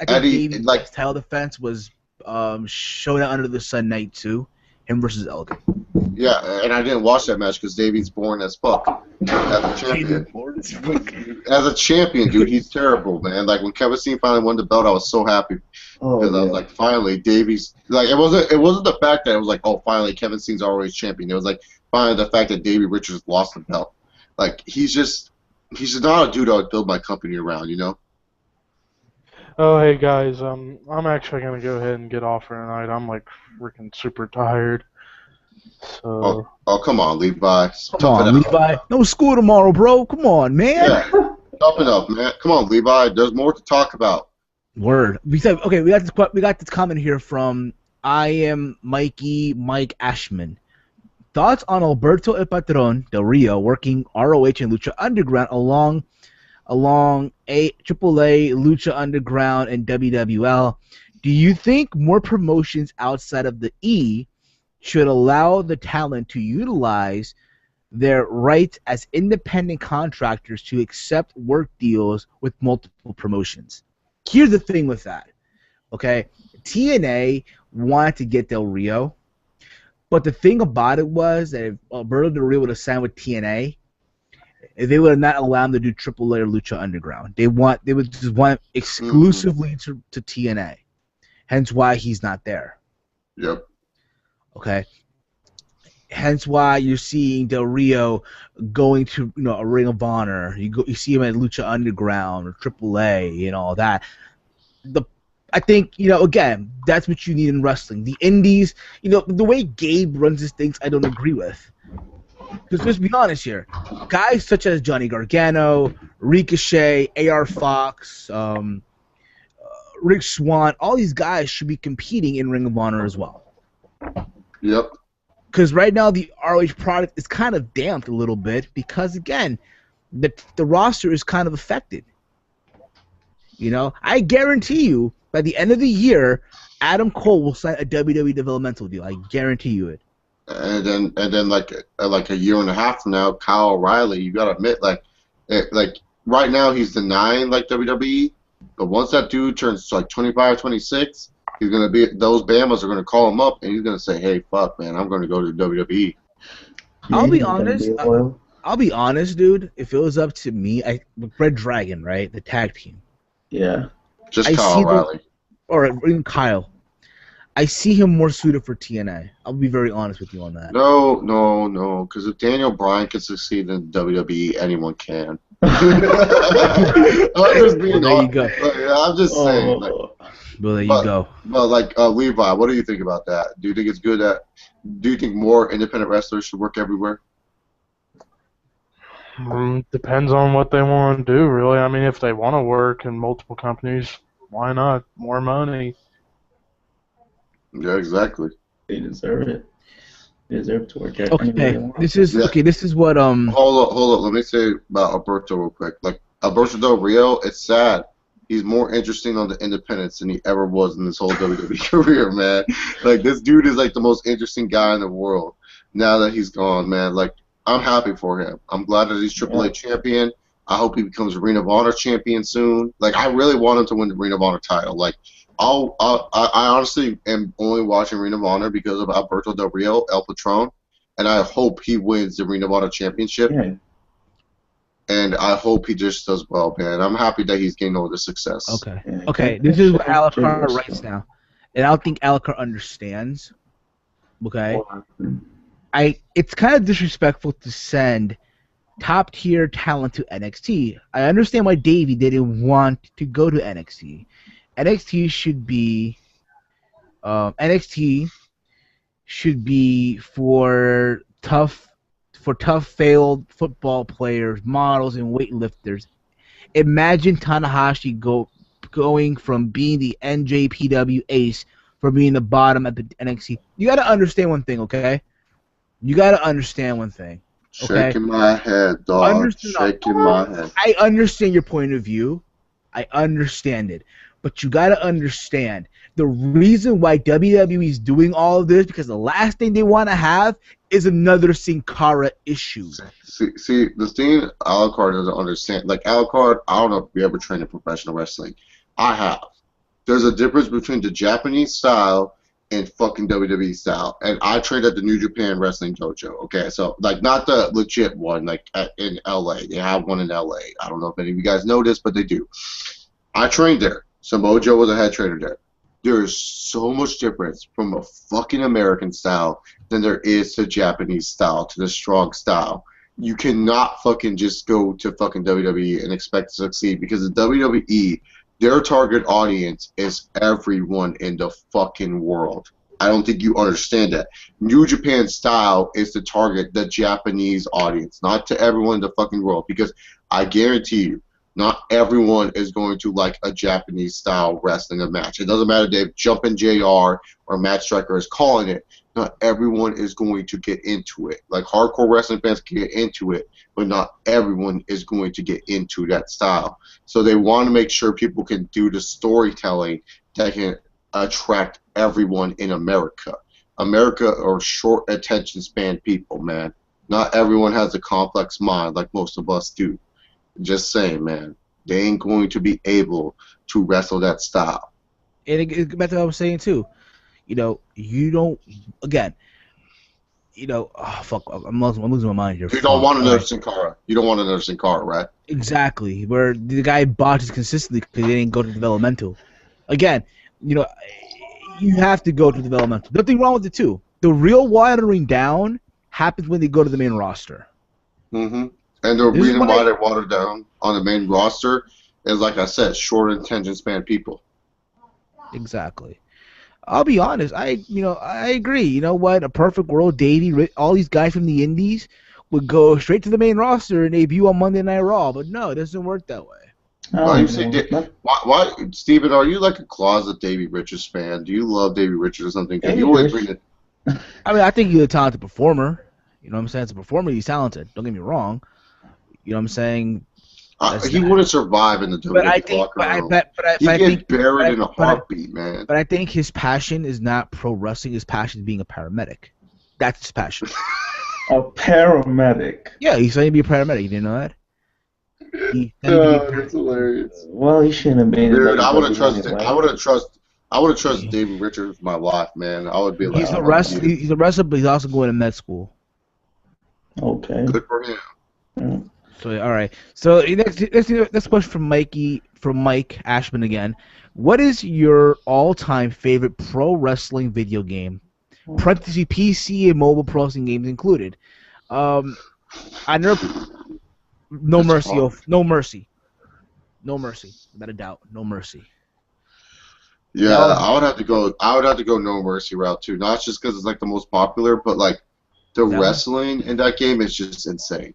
I think Eddie, Davey's like, title defense was Showdown Under the Sun Night 2, him versus Elgin. Yeah, and I didn't watch that match because Davey's boring as fuck. As a champion. As a champion, dude, he's terrible, man. Like, when Kevin Steen finally won the belt, I was so happy. Because I was like, finally, Davey's... Like, it wasn't the fact that it was like, oh, finally, Kevin Steen's always champion. It was like, finally, the fact that Davey Richards lost the belt. Like, he's just not a dude I would build my company around, you know? Oh, hey guys, I'm actually gonna go ahead and get off for tonight. I'm like freaking super tired. So. Oh, come on, Levi. Come on, Levi. No school tomorrow, bro. Come on, man. Yeah. Tough enough, man. Come on, Levi. There's more to talk about. Word. We got this comment here from I am Mike Ashman. Thoughts on Alberto El Patron Del Rio working ROH and Lucha Underground along AAA, Lucha Underground, and WWL? Do you think more promotions outside of the E should allow the talent to utilize their rights as independent contractors to accept work deals with multiple promotions? Here's the thing with that, okay? TNA wanted to get Del Rio, but the thing about it was that if Alberto Del Rio would have signed with TNA, they would have not allowed him to do AAA or Lucha Underground. They would just want exclusively to TNA. Hence why he's not there. Yep. Okay. Hence why you're seeing Del Rio going to a Ring of Honor. You see him at Lucha Underground or AAA and all that. I think again, that's what you need in wrestling. The indies, the way Gabe runs his things, I don't agree with. Because let's be honest here, guys such as Johnny Gargano, Ricochet, AR Fox, Rick Swan, all these guys should be competing in Ring of Honor as well. Yep. Because right now the ROH product is kind of damped a little bit because, again, the roster is kind of affected. I guarantee you, by the end of the year, Adam Cole will sign a WWE developmental deal. I guarantee you it. And then like a year and a half from now, Kyle O'Reilly, you gotta admit, like right now he's denying like WWE, but once that dude turns like 25, 26, he's gonna be, those Bamas are gonna call him up and he's gonna say, hey, fuck, man, I'm gonna go to WWE. I'll be honest. I'll be honest, dude. If it was up to me, Red Dragon, right, the tag team. Yeah. Just Kyle O'Reilly. Or even Kyle. I see him more suited for TNA. I'll be very honest with you on that. No. Because if Daniel Bryan can succeed in WWE, anyone can. There you go. I'm just saying. Well, there you go. But like Levi, what do you think about that? Do you think it's good do you think more independent wrestlers should work everywhere? Depends on what they want to do, really. I mean, if they want to work in multiple companies, why not? More money. Yeah, exactly. They deserve it. They deserve to work at This is what Hold up. Let me say about Alberto real quick. Like Alberto Del Rio, it's sad. He's more interesting on the independents than he ever was in his whole WWE career, man. Like this dude is like the most interesting guy in the world. Now that he's gone, man. Like I'm happy for him. I'm glad that he's AAA champion. I hope he becomes Ring of Honor champion soon. Like I really want him to win the Ring of Honor title. Like I honestly am only watching Ring of Honor because of Alberto Del Rio, El Patron, and I hope he wins the Ring of Honor championship. Yeah. And I hope he just does well, man. I'm happy that he's getting all the success. Okay. This is what Alucard writes now, and I don't think Alucard understands. Okay. It's kind of disrespectful to send top tier talent to NXT. I understand why Davey didn't want to go to NXT. NXT should be for tough failed football players, models, and weightlifters. Imagine Tanahashi going from being the NJPW ace for being the bottom at the NXT. You got to understand one thing, okay? Okay? Shaking my head, dog. Shaking my head. I understand your point of view. I understand it. But you got to understand, the reason why WWE is doing all of this because the last thing they want to have is another Sin Cara issue. See, the thing Alucard doesn't understand, like Alucard, I don't know if you ever trained in professional wrestling. I have. There's a difference between the Japanese style and fucking WWE style. And I trained at the New Japan Wrestling Dojo. Okay, so like not the legit one, like in LA. They have one in LA. I don't know if any of you guys know this, but they do. I trained there. Samoa Joe was a head trainer there. There is so much difference from a fucking American style than there is to Japanese style, to the strong style. You cannot fucking just go to fucking WWE and expect to succeed because the WWE, their target audience is everyone in the fucking world. I don't think you understand that. New Japan style is to target the Japanese audience, not to everyone in the fucking world, because I guarantee you, not everyone is going to like a Japanese-style wrestling match. It doesn't matter if Jumpin' JR or Matt Striker is calling it. Not everyone is going to get into it. Like, hardcore wrestling fans can get into it, but not everyone is going to get into that style. So they want to make sure people can do the storytelling that can attract everyone in America. America are short attention span people, man. Not everyone has a complex mind like most of us do. Just saying, man. They ain't going to be able to wrestle that style. And it back to what I was saying too. You don't. Again, oh, fuck. I'm losing my mind here. You don't want another Right. Sin Cara. You don't want another Sin Cara, right? Exactly. Where the guy botches consistently because he didn't go to developmental. Again, you have to go to developmental. Nothing wrong with it too. The real watering down happens when they go to the main roster. Mm-hmm. And the reason why they watered down on the main roster is, like I said, short attention span people. Exactly. I'll be honest. I agree. You know what? A perfect world, Davey, all these guys from the Indies would go straight to the main roster and debut on Monday Night Raw. But no, it doesn't work that way. Why, Steven, are you like a closet Davey Richards fan? Do you love Davey Richards or something? Because you always bring it. I mean, I think he's a talented performer. You know what I'm saying? As a performer, he's talented. Don't get me wrong. You know what I'm saying? He wouldn't survive in the WWE locker room. He'd get buried in a heartbeat, man. But I think his passion is not pro wrestling. His passion is being a paramedic. That's his passion. A paramedic? Yeah, he's trying to be a paramedic. You didn't know that? That's hilarious. Well, he shouldn't have been. Dude, I would have trusted David Richards with my life, man. I would be like, he's a wrestler, but he's also going to med school. Okay. Good for him. Mm. So all right. So next question from Mike Ashman again. What is your all-time favorite pro wrestling video game? Parentheses PC and mobile pro wrestling games included. I never. No Mercy. No Mercy. No Mercy. Without a doubt. No Mercy. Yeah, I would have to go No Mercy route too. Not just because it's like the most popular, but like the wrestling in that game is just insane.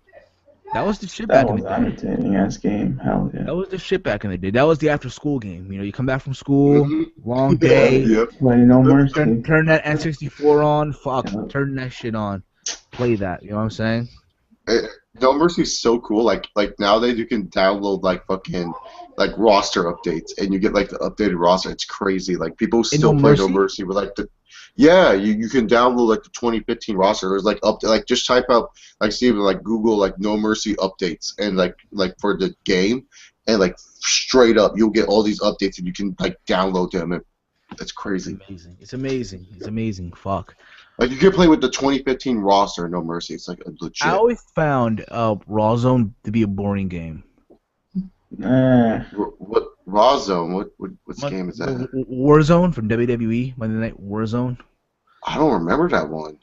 That was the shit back in the day. That was an entertaining ass game. Hell yeah. That was the shit back in the day. That was the after school game. You come back from school, long day. Play No Mercy. Turn that N64 on. Fuck, turn that shit on. Play that. You know what I'm saying? No Mercy's so cool. Like nowadays you can download like fucking like roster updates and you get like the updated roster. It's crazy. Like people still play No Mercy with like you can download like the 2015 roster. There's like just type out like Steven, like Google like No Mercy updates and like for the game and like straight up you'll get all these updates and you can like download them and it's crazy. It's amazing. Fuck. Like you can play with the 2015 roster, No Mercy. It's like a legit. I always found Raw Zone to be a boring game. What Raw Zone? What game is that? Warzone from WWE, Monday Night Warzone. I don't remember that one.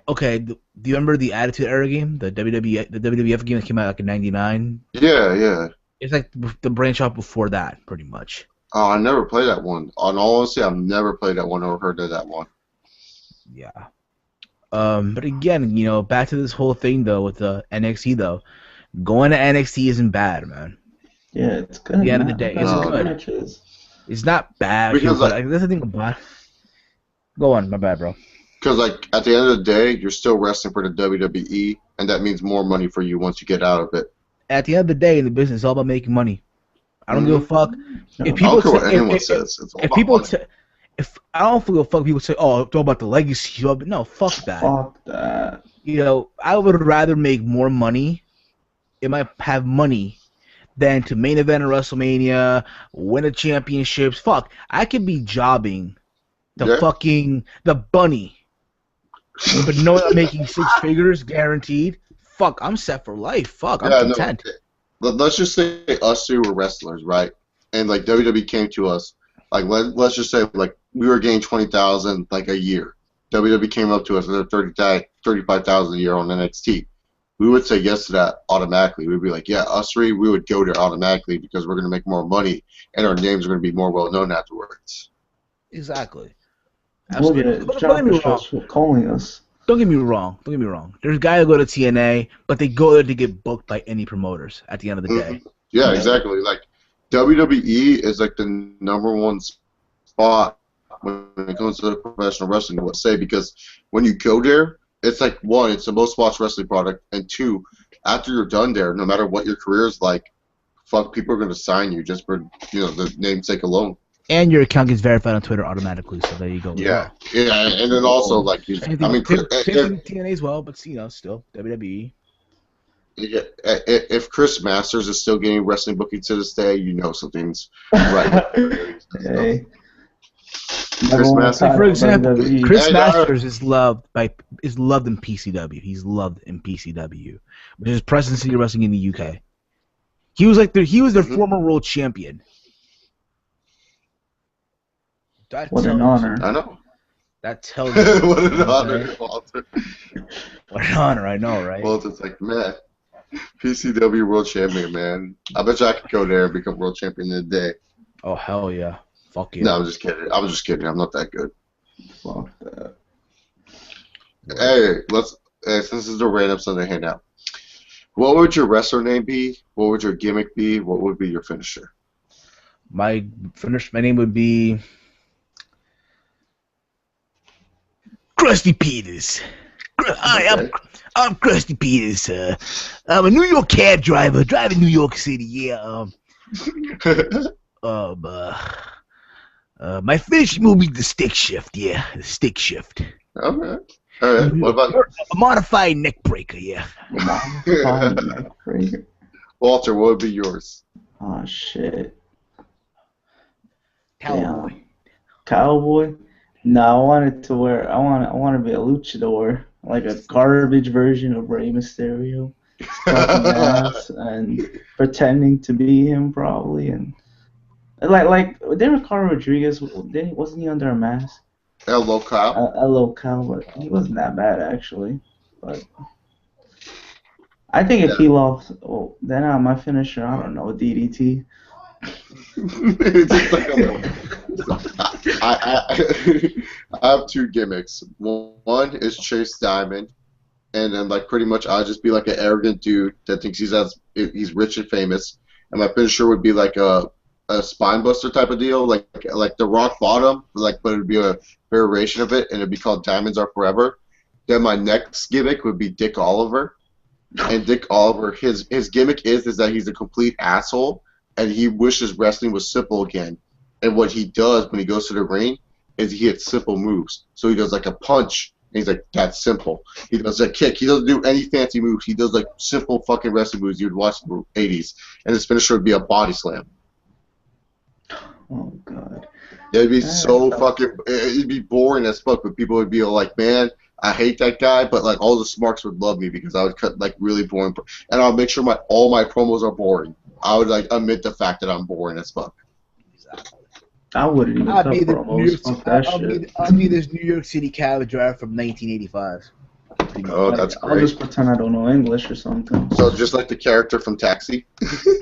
Okay, do you remember the Attitude Era game, the WWF game that came out like in '99? Yeah. It's like the branch off before that, pretty much. Oh, I never played that one. On all honesty, I've never played that one or heard of that one. Yeah. But again, back to this whole thing though with the NXT though, going to NXT isn't bad, man. Yeah, it's good. At the end of the day, it's good. Matches. It's not bad. Because that's the thing about. Go on, my bad, bro. Because like at the end of the day, you're still wrestling for the WWE, and that means more money for you once you get out of it. At the end of the day, in the business, it's all about making money. I don't give a fuck. If people I don't care what anyone says. It's all about money. If I don't give a fuck, people say, "Oh, it's all about the legacy." No, fuck that. Fuck that. I would rather make more money. It might have money than to main event at WrestleMania, win a championships. Fuck, I could be jobbing the fucking the bunny, but I'm making 6 figures guaranteed. Fuck, I'm set for life. Fuck, I'm content. No, let's just say us two were wrestlers, right? And like WWE came to us. Like let's just say like we were getting 20,000 like a year. WWE came up to us with 35,000 a year on NXT. We would say yes to that automatically. We'd be like, yeah, us three, we would go there automatically because we're going to make more money and our names are going to be more well known afterwards. Exactly. Absolutely. Don't get me wrong. There's guys who go to TNA, but they go there to get booked by any promoters at the end of the day. Yeah, exactly. Like WWE is like the #1 spot when it comes to professional wrestling, I would say, because when you go there, it's like, 1, it's the most watched wrestling product, and 2, after you're done there, no matter what your career is like, fuck, people are going to sign you just for the namesake alone. And your account gets verified on Twitter automatically, so there you go. Yeah, yeah, and then also like, Same thing with TNA as well, but still WWE. Yeah, if Chris Masters is still getting wrestling bookings to this day, you know something's right. Hey. Chris Masters, for example, Chris Masters is loved in PCW. He's loved in PCW, which is Preston City Wrestling in the UK. He was their former world champion. What an honor! I know. That tells you. What an honor, Walter. What an honor, I know, right? Walter's like, man, PCW world champion, man. I bet you I could go there and become world champion in a day. Oh hell yeah! Fuck yeah! No, I'm just kidding. I was just kidding. I'm not that good. Fuck that. Hey, since this is the random Sunday hangout, what would your wrestler name be? What would your gimmick be? What would be your finisher? My name would be Krusty Peters. Hi, I'm Krusty Peters. I'm a New York cab driver, driving New York City. Yeah. My finishing will be the stick shift. Yeah, the stick shift. Okay. All right. What about a modified neck breaker? Yeah. Modified neck breaker. Walter? What would be yours? Oh shit. Cowboy. Cowboy? No, I wanted to wear. I want to be a luchador, like a garbage version of Rey Mysterio, stuffing ass and pretending to be him probably, and like didn't Carl Rodriguez wasn't he under a mask? El Local. El Local, but he wasn't that bad actually. But I think if he lost, then my finisher, I don't know, DDT. It's just like I have two gimmicks. One is Chase Diamond, and then like pretty much I'll just be like an arrogant dude that thinks he's rich and famous, and my finisher would be like a spine buster type of deal, like the Rock Bottom, but it'd be a variation of it, and it'd be called Diamonds Are Forever. Then my next gimmick would be Dick Oliver, and Dick Oliver, his gimmick is that he's a complete asshole. And he wishes wrestling was simple again. And what he does when he goes to the ring is he hits simple moves. So he does like a punch, and he's like, that's simple. He does a kick. He doesn't do any fancy moves. He does like simple fucking wrestling moves you'd watch in the 80s. And his finisher would be a body slam. Oh, God. It'd be so fucking, it'd be boring as fuck, but people would be like, man, I hate that guy, but like all the smarks would love me because I would cut like really boring, and I'll make sure all my promos are boring. I would like admit the fact that I'm boring as fuck. Exactly. I wouldn't even cut promos. I'll be this New York City cab driver from 1985. Oh, that's great. I'll just pretend I don't know English or something. So just like the character from Taxi.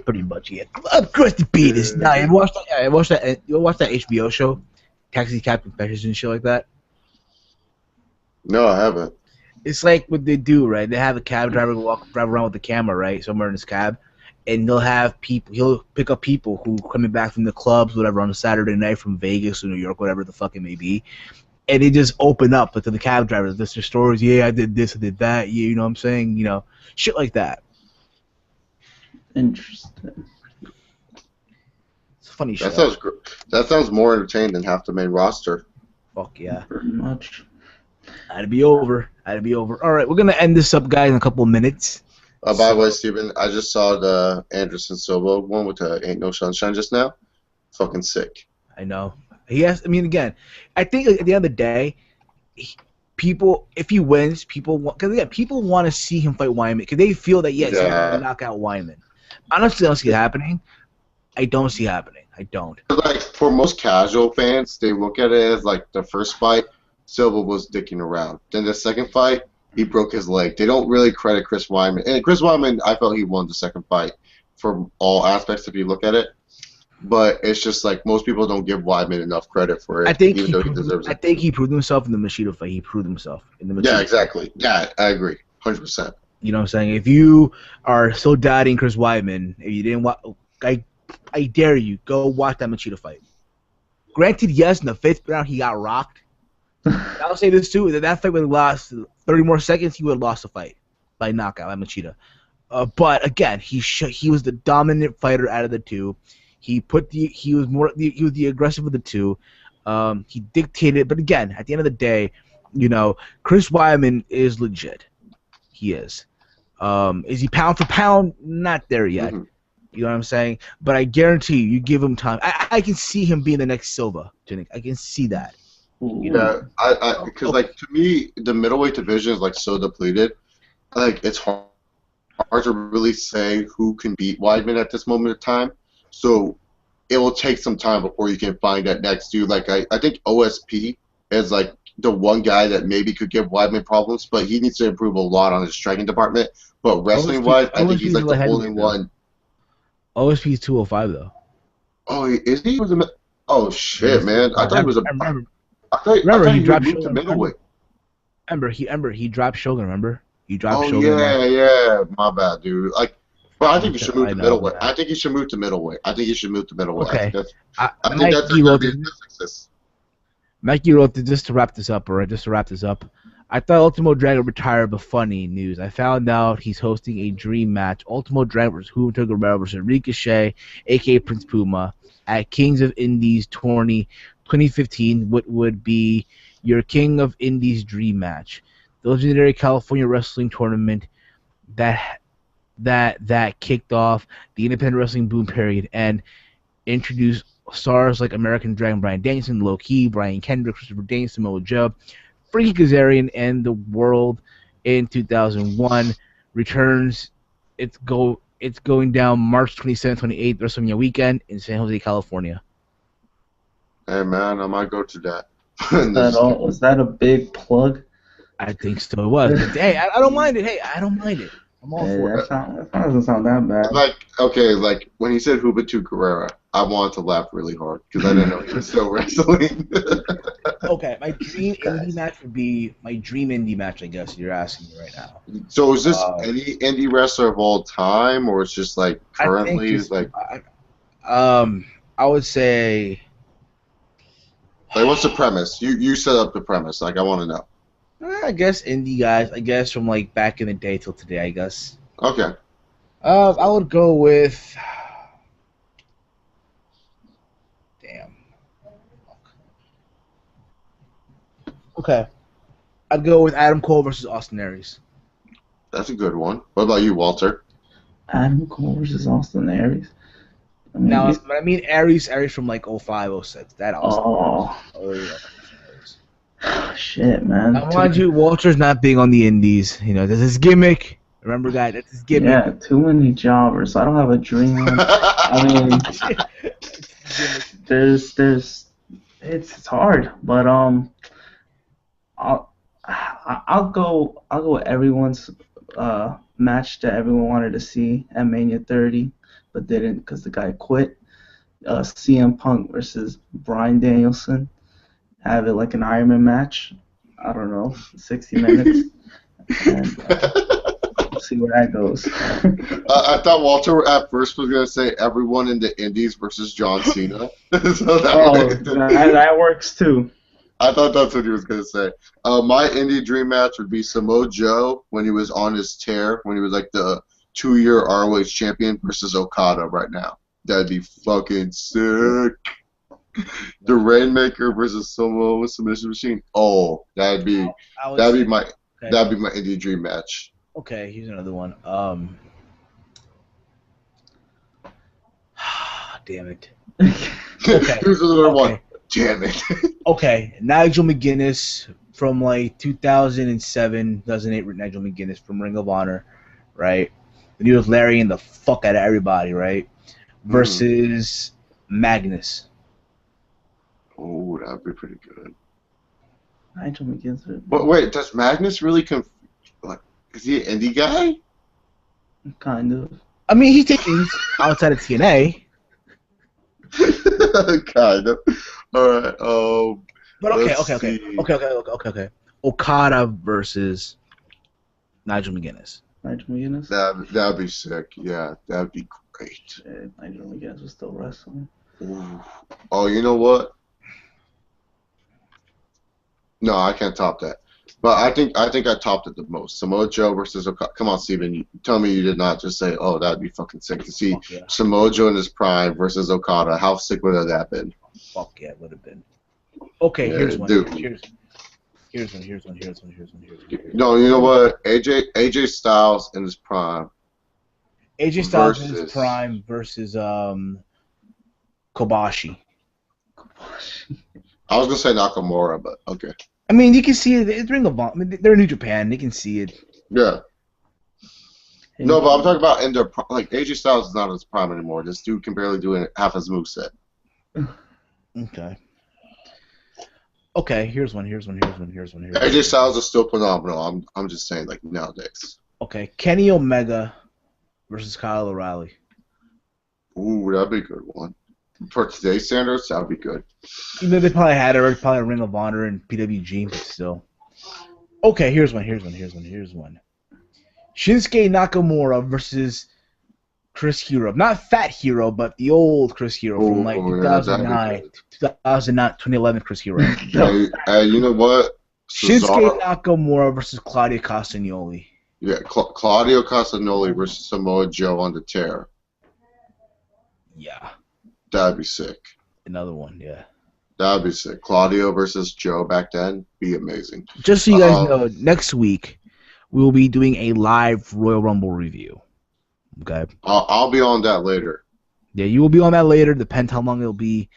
Pretty much, yeah. I'm Krusty Peters. Nah, you watch that HBO show, Taxi Cab Confessions and shit like that. No, I haven't. It's like what they do, right? They have a cab driver drive around with the camera, right, somewhere in his cab, and he'll pick up people who coming back from the clubs, whatever, on a Saturday night from Vegas or New York, whatever the fuck it may be, and they just open up to the cab drivers. That's their stories. Yeah, I did this, I did that. Yeah, you know what I'm saying? You know, shit like that. Interesting. It's a funny show. That sounds more entertaining than half the main roster. Fuck yeah. Pretty much. That'd be over. All right, we're gonna end this up, guys, in a couple of minutes. By the way, Steven, I just saw the Anderson Silva one with the Ain't No Sunshine just now. Fucking sick. I know. Again, I think at the end of the day, if he wins, people want to see him fight Wyman because they feel that he's gonna knock out Wyman. Honestly, I don't see it happening. I don't see it happening. I don't. Like for most casual fans, they look at it as like the first fight, Silva was dicking around. Then the second fight, he broke his leg. They don't really credit Chris Wyman. And Chris Wyman, I felt he won the second fight from all aspects if you look at it. But it's just like most people don't give Wyman enough credit for it, even though he deserves it. I think he proved himself in the Machida fight. He proved himself in the Machida fight. Exactly. Yeah, I agree. 100%. You know what I'm saying? If you are so doubting Chris Wyman, if you didn't watch, I dare you, go watch that Machida fight. Granted, yes, in the 5th round he got rocked. I'll say this too: that fight would have lost 30 more seconds. He would have lost the fight by knockout by Machida. But again, he was the dominant fighter out of the two. He was the aggressive of the two. He dictated, but again, at the end of the day, Chris Weidman is legit. He is. Is he pound for pound? Not there yet. Mm-hmm. You know what I'm saying? But I guarantee you give him time. I can see him being the next Silva. I can see that. Yeah, because like to me, the middleweight division is like so depleted. Like it's hard to really say who can beat Weidman at this moment of time. So it will take some time before you can find that next dude. Like I think OSP is like the one guy that maybe could give Weidman problems, but he needs to improve a lot on his striking department. But wrestling wise, I think he's like the only one. OSP is 205 though. Oh, is he? Oh shit, man! I thought he was a. Remember, he dropped shoulder. Middleweight. Remember, he dropped shoulder. Remember, he dropped shoulder. Oh yeah, my bad, dude. Like, but I think he should move to middleweight. I think he should move to middleweight. Okay. I think that's Mikey wrote just to wrap this up. I thought Ultimo Dragon retired, but funny news. I found out he's hosting a dream match. Ultimo Dragon versus Humberto Guerrero versus Ricochet, a.k.a. Prince Puma, at Kings of Indies tourney 2015, what would be your King of Indies dream match. The legendary California wrestling tournament that kicked off the independent wrestling boom period and introduced stars like American Dragon Bryan Danielson, Low Key, Brian Kendrick, Christopher Dane, Samoa Joe, Frankie Kazarian, and the world in 2001 returns. It's going down March 27th, 28th, WrestleMania weekend in San Jose, California. Hey man, I might go to that. Was that a big plug? I think so. It was. Hey, I don't mind it. I'm all for it. That doesn't sound that bad. Like when he said Humberto Guerrero, I wanted to laugh really hard because I didn't know he was still wrestling. Okay, my dream indie match, I guess you're asking me right now. So is this any indie wrestler of all time, or it's just like currently I would say. Like, what's the premise? You set up the premise. Like, I want to know. I guess indie guys. I guess from like back in the day till today. I guess. Okay. I would go with. Damn. Okay. I'd go with Adam Cole versus Austin Aries. That's a good one. What about you, Walter? Adam Cole versus Austin Aries. I mean Aries from like 05, 06. That Austin. Shit, man. I mind you, Walter's not being on the indies. There's his gimmick. Remember, guys, that's his gimmick. Yeah, too many jobbers. I don't have a dream. I mean, it's hard, but I'll go with everyone's match that everyone wanted to see at Mania 30, but didn't because the guy quit. CM Punk versus Bryan Danielson. Have it like an Ironman match. I don't know, 60 minutes. And we'll see where that goes. I thought Walter at first was going to say everyone in the Indies versus John Cena. That works too. I thought that's what he was going to say. My indie dream match would be Samoa Joe when he was on his tear, when he was like the 2-year ROH champion versus Okada right now. That'd be fucking sick. The Rainmaker versus Samoa with Submission Machine. Oh, that'd be my indie dream match. Okay, here's another one. Damn it. Okay. Here's another one. Damn it. Okay, Nigel McGuinness from like 2007, 2008. Nigel McGuinness from Ring of Honor, right? And he was Larrying the fuck out of everybody, right? Versus Magnus. Oh, that'd be pretty good. Nigel McGuinness. But wait, does Magnus really is he an indie guy? Kind of. I mean, he's taking outside of TNA. Kind of. All right. But okay. Okada versus Nigel McGuinness. Nigel McGuinness. That'd be sick. Yeah, that'd be great. Nigel McGuinness was still wrestling. Ooh. Oh, you know what? No, I can't top that. But I think I topped it the most. Samoa Joe versus Okada. Come on, Steven. You tell me you did not just say, "Oh, that'd be fucking sick to see Yeah. Samoa Joe in his prime versus Okada." How sick would that have been? Fuck yeah, it would have been. Okay, Yeah, here's one. dude. Here's one. No, you know what? AJ Styles in his prime. AJ Styles in versus- his prime versus Kobashi. I was gonna say Nakamura, but okay. I mean, you can see it. It's Ring of Honor. I mean, they're in New Japan. They can see it. Yeah. No, but I'm talking about in their like AJ Styles is not in his prime anymore. This dude can barely do half his moveset. Okay, here's one. AJ Styles is still phenomenal. I'm just saying, like nowadays. Okay, Kenny Omega versus Kyle O'Reilly. Ooh, that'd be a good one. For today's standards, that'd be good. You know, they probably had it, probably Ring of Honor and PWG, but still. Okay, here's one. Shinsuke Nakamura versus Chris Hero. Not Fat Hero, but the old Chris Hero from like 2009, 2011 Chris Hero. Hey, you know what? Shinsuke Nakamura versus Claudio Castagnoli. Yeah, Claudio Castagnoli versus Samoa Joe on the tear. Yeah. That'd be sick. Another one, yeah. That'd be sick. Claudio versus Joe back then, be amazing. Just so you guys know, next week we will be doing a live Royal Rumble review. Okay. I'll be on that later. Yeah, you will be on that later. Depends how long it'll be.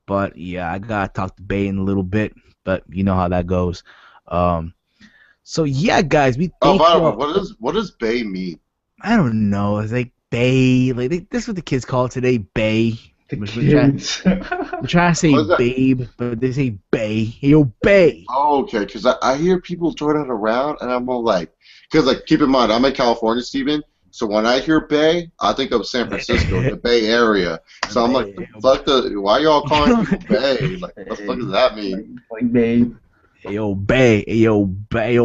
But yeah, I gotta talk to Bay in a little bit. But you know how that goes. So yeah, guys, we. By the way, what does Bay mean? I don't know. It's like Bay. Like that's what the kids call it today. Bay. We're trying to say babe, but they say Bay. Hey, yo, Bay. Oh, okay, because I hear people throw that around, and I'm all like, because like keep in mind, I'm in California, Steven. So when I hear Bay, I think of San Francisco, the Bay Area. So I'm like, fuck why y'all calling people Bay? Like, what the fuck does that mean? Like babe. Hey, yo, Bay. Hey, yo,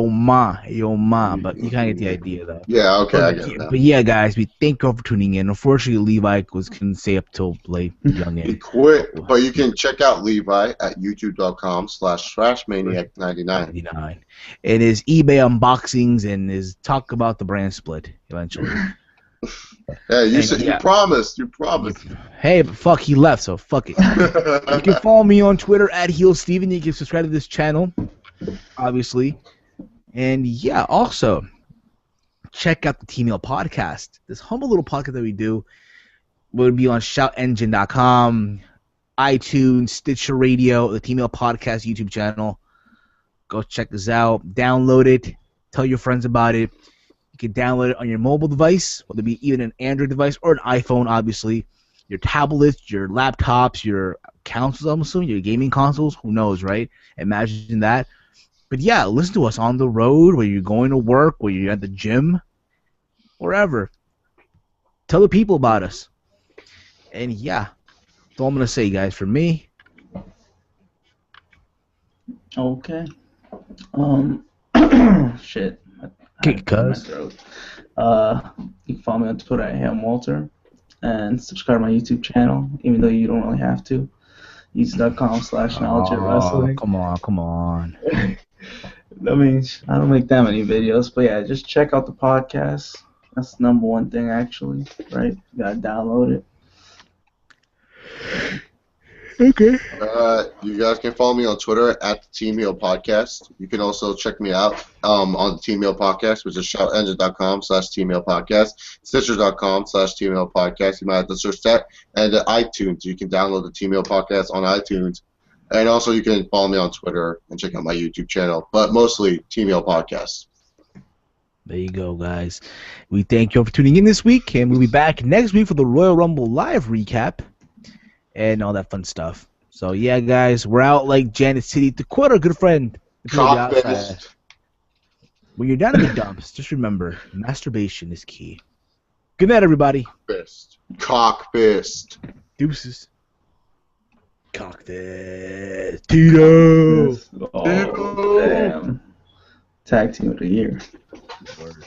Ma. Hey, yo, Ma. But you kind of get the idea, though. Yeah, okay, I get that. But yeah, guys, we thank you all for tuning in. Unfortunately, Levi couldn't stay up till late. He quit, but you can check out Levi at youtube.com/thrashmaniac99. And his eBay unboxings and his talk about the brand split eventually. Hey, you promised. You promised. Hey, but fuck, he left, so fuck it. You can follow me on Twitter at HEELSTEVEN. You can subscribe to this channel, obviously. And yeah, also, check out the T-Mail podcast. This humble little podcast that we do will be on shoutengine.com, iTunes, Stitcher Radio, the T-Mail podcast YouTube channel. Go check this out. Download it. Tell your friends about it. You can download it on your mobile device, whether it be even an Android device or an iPhone, obviously. Your tablets, your laptops, your consoles, I'm assuming, your gaming consoles. Who knows, right? Imagine that. But yeah, listen to us on the road, where you're going to work, where you're at the gym, wherever. Tell the people about us. And yeah, that's all I'm going to say, guys, for me. Okay. Shit. Kick cuz. You can follow me on Twitter at HamWalter and subscribe to my YouTube channel, even though you don't really have to. YouTube.com/knowledgeofwrestling. Come on. I mean, I don't make that many videos, but yeah, just check out the podcast. That's the number one thing, actually, right? You gotta download it. Okay. You guys can follow me on Twitter at the T-Mail Podcast. You can also check me out on the T-Mail Podcast, which is shoutengine.com/T-Mail Podcast, Stitcher.com/T-Mail Podcast. You might have to search that. And iTunes. You can download the T-Mail Podcast on iTunes. And also you can follow me on Twitter and check out my YouTube channel. But mostly T-Mail Podcast. There you go, guys. We thank you all for tuning in this week, and we'll be back next week for the Royal Rumble live recap and all that fun stuff. So yeah, guys, we're out like Janet City. To quote our good friend, when you're down in the dumps, just remember, masturbation is key. Good night, everybody. Cock fist. Deuces. Cock fist. Tito. Oh, damn. Tag team of the year. Word.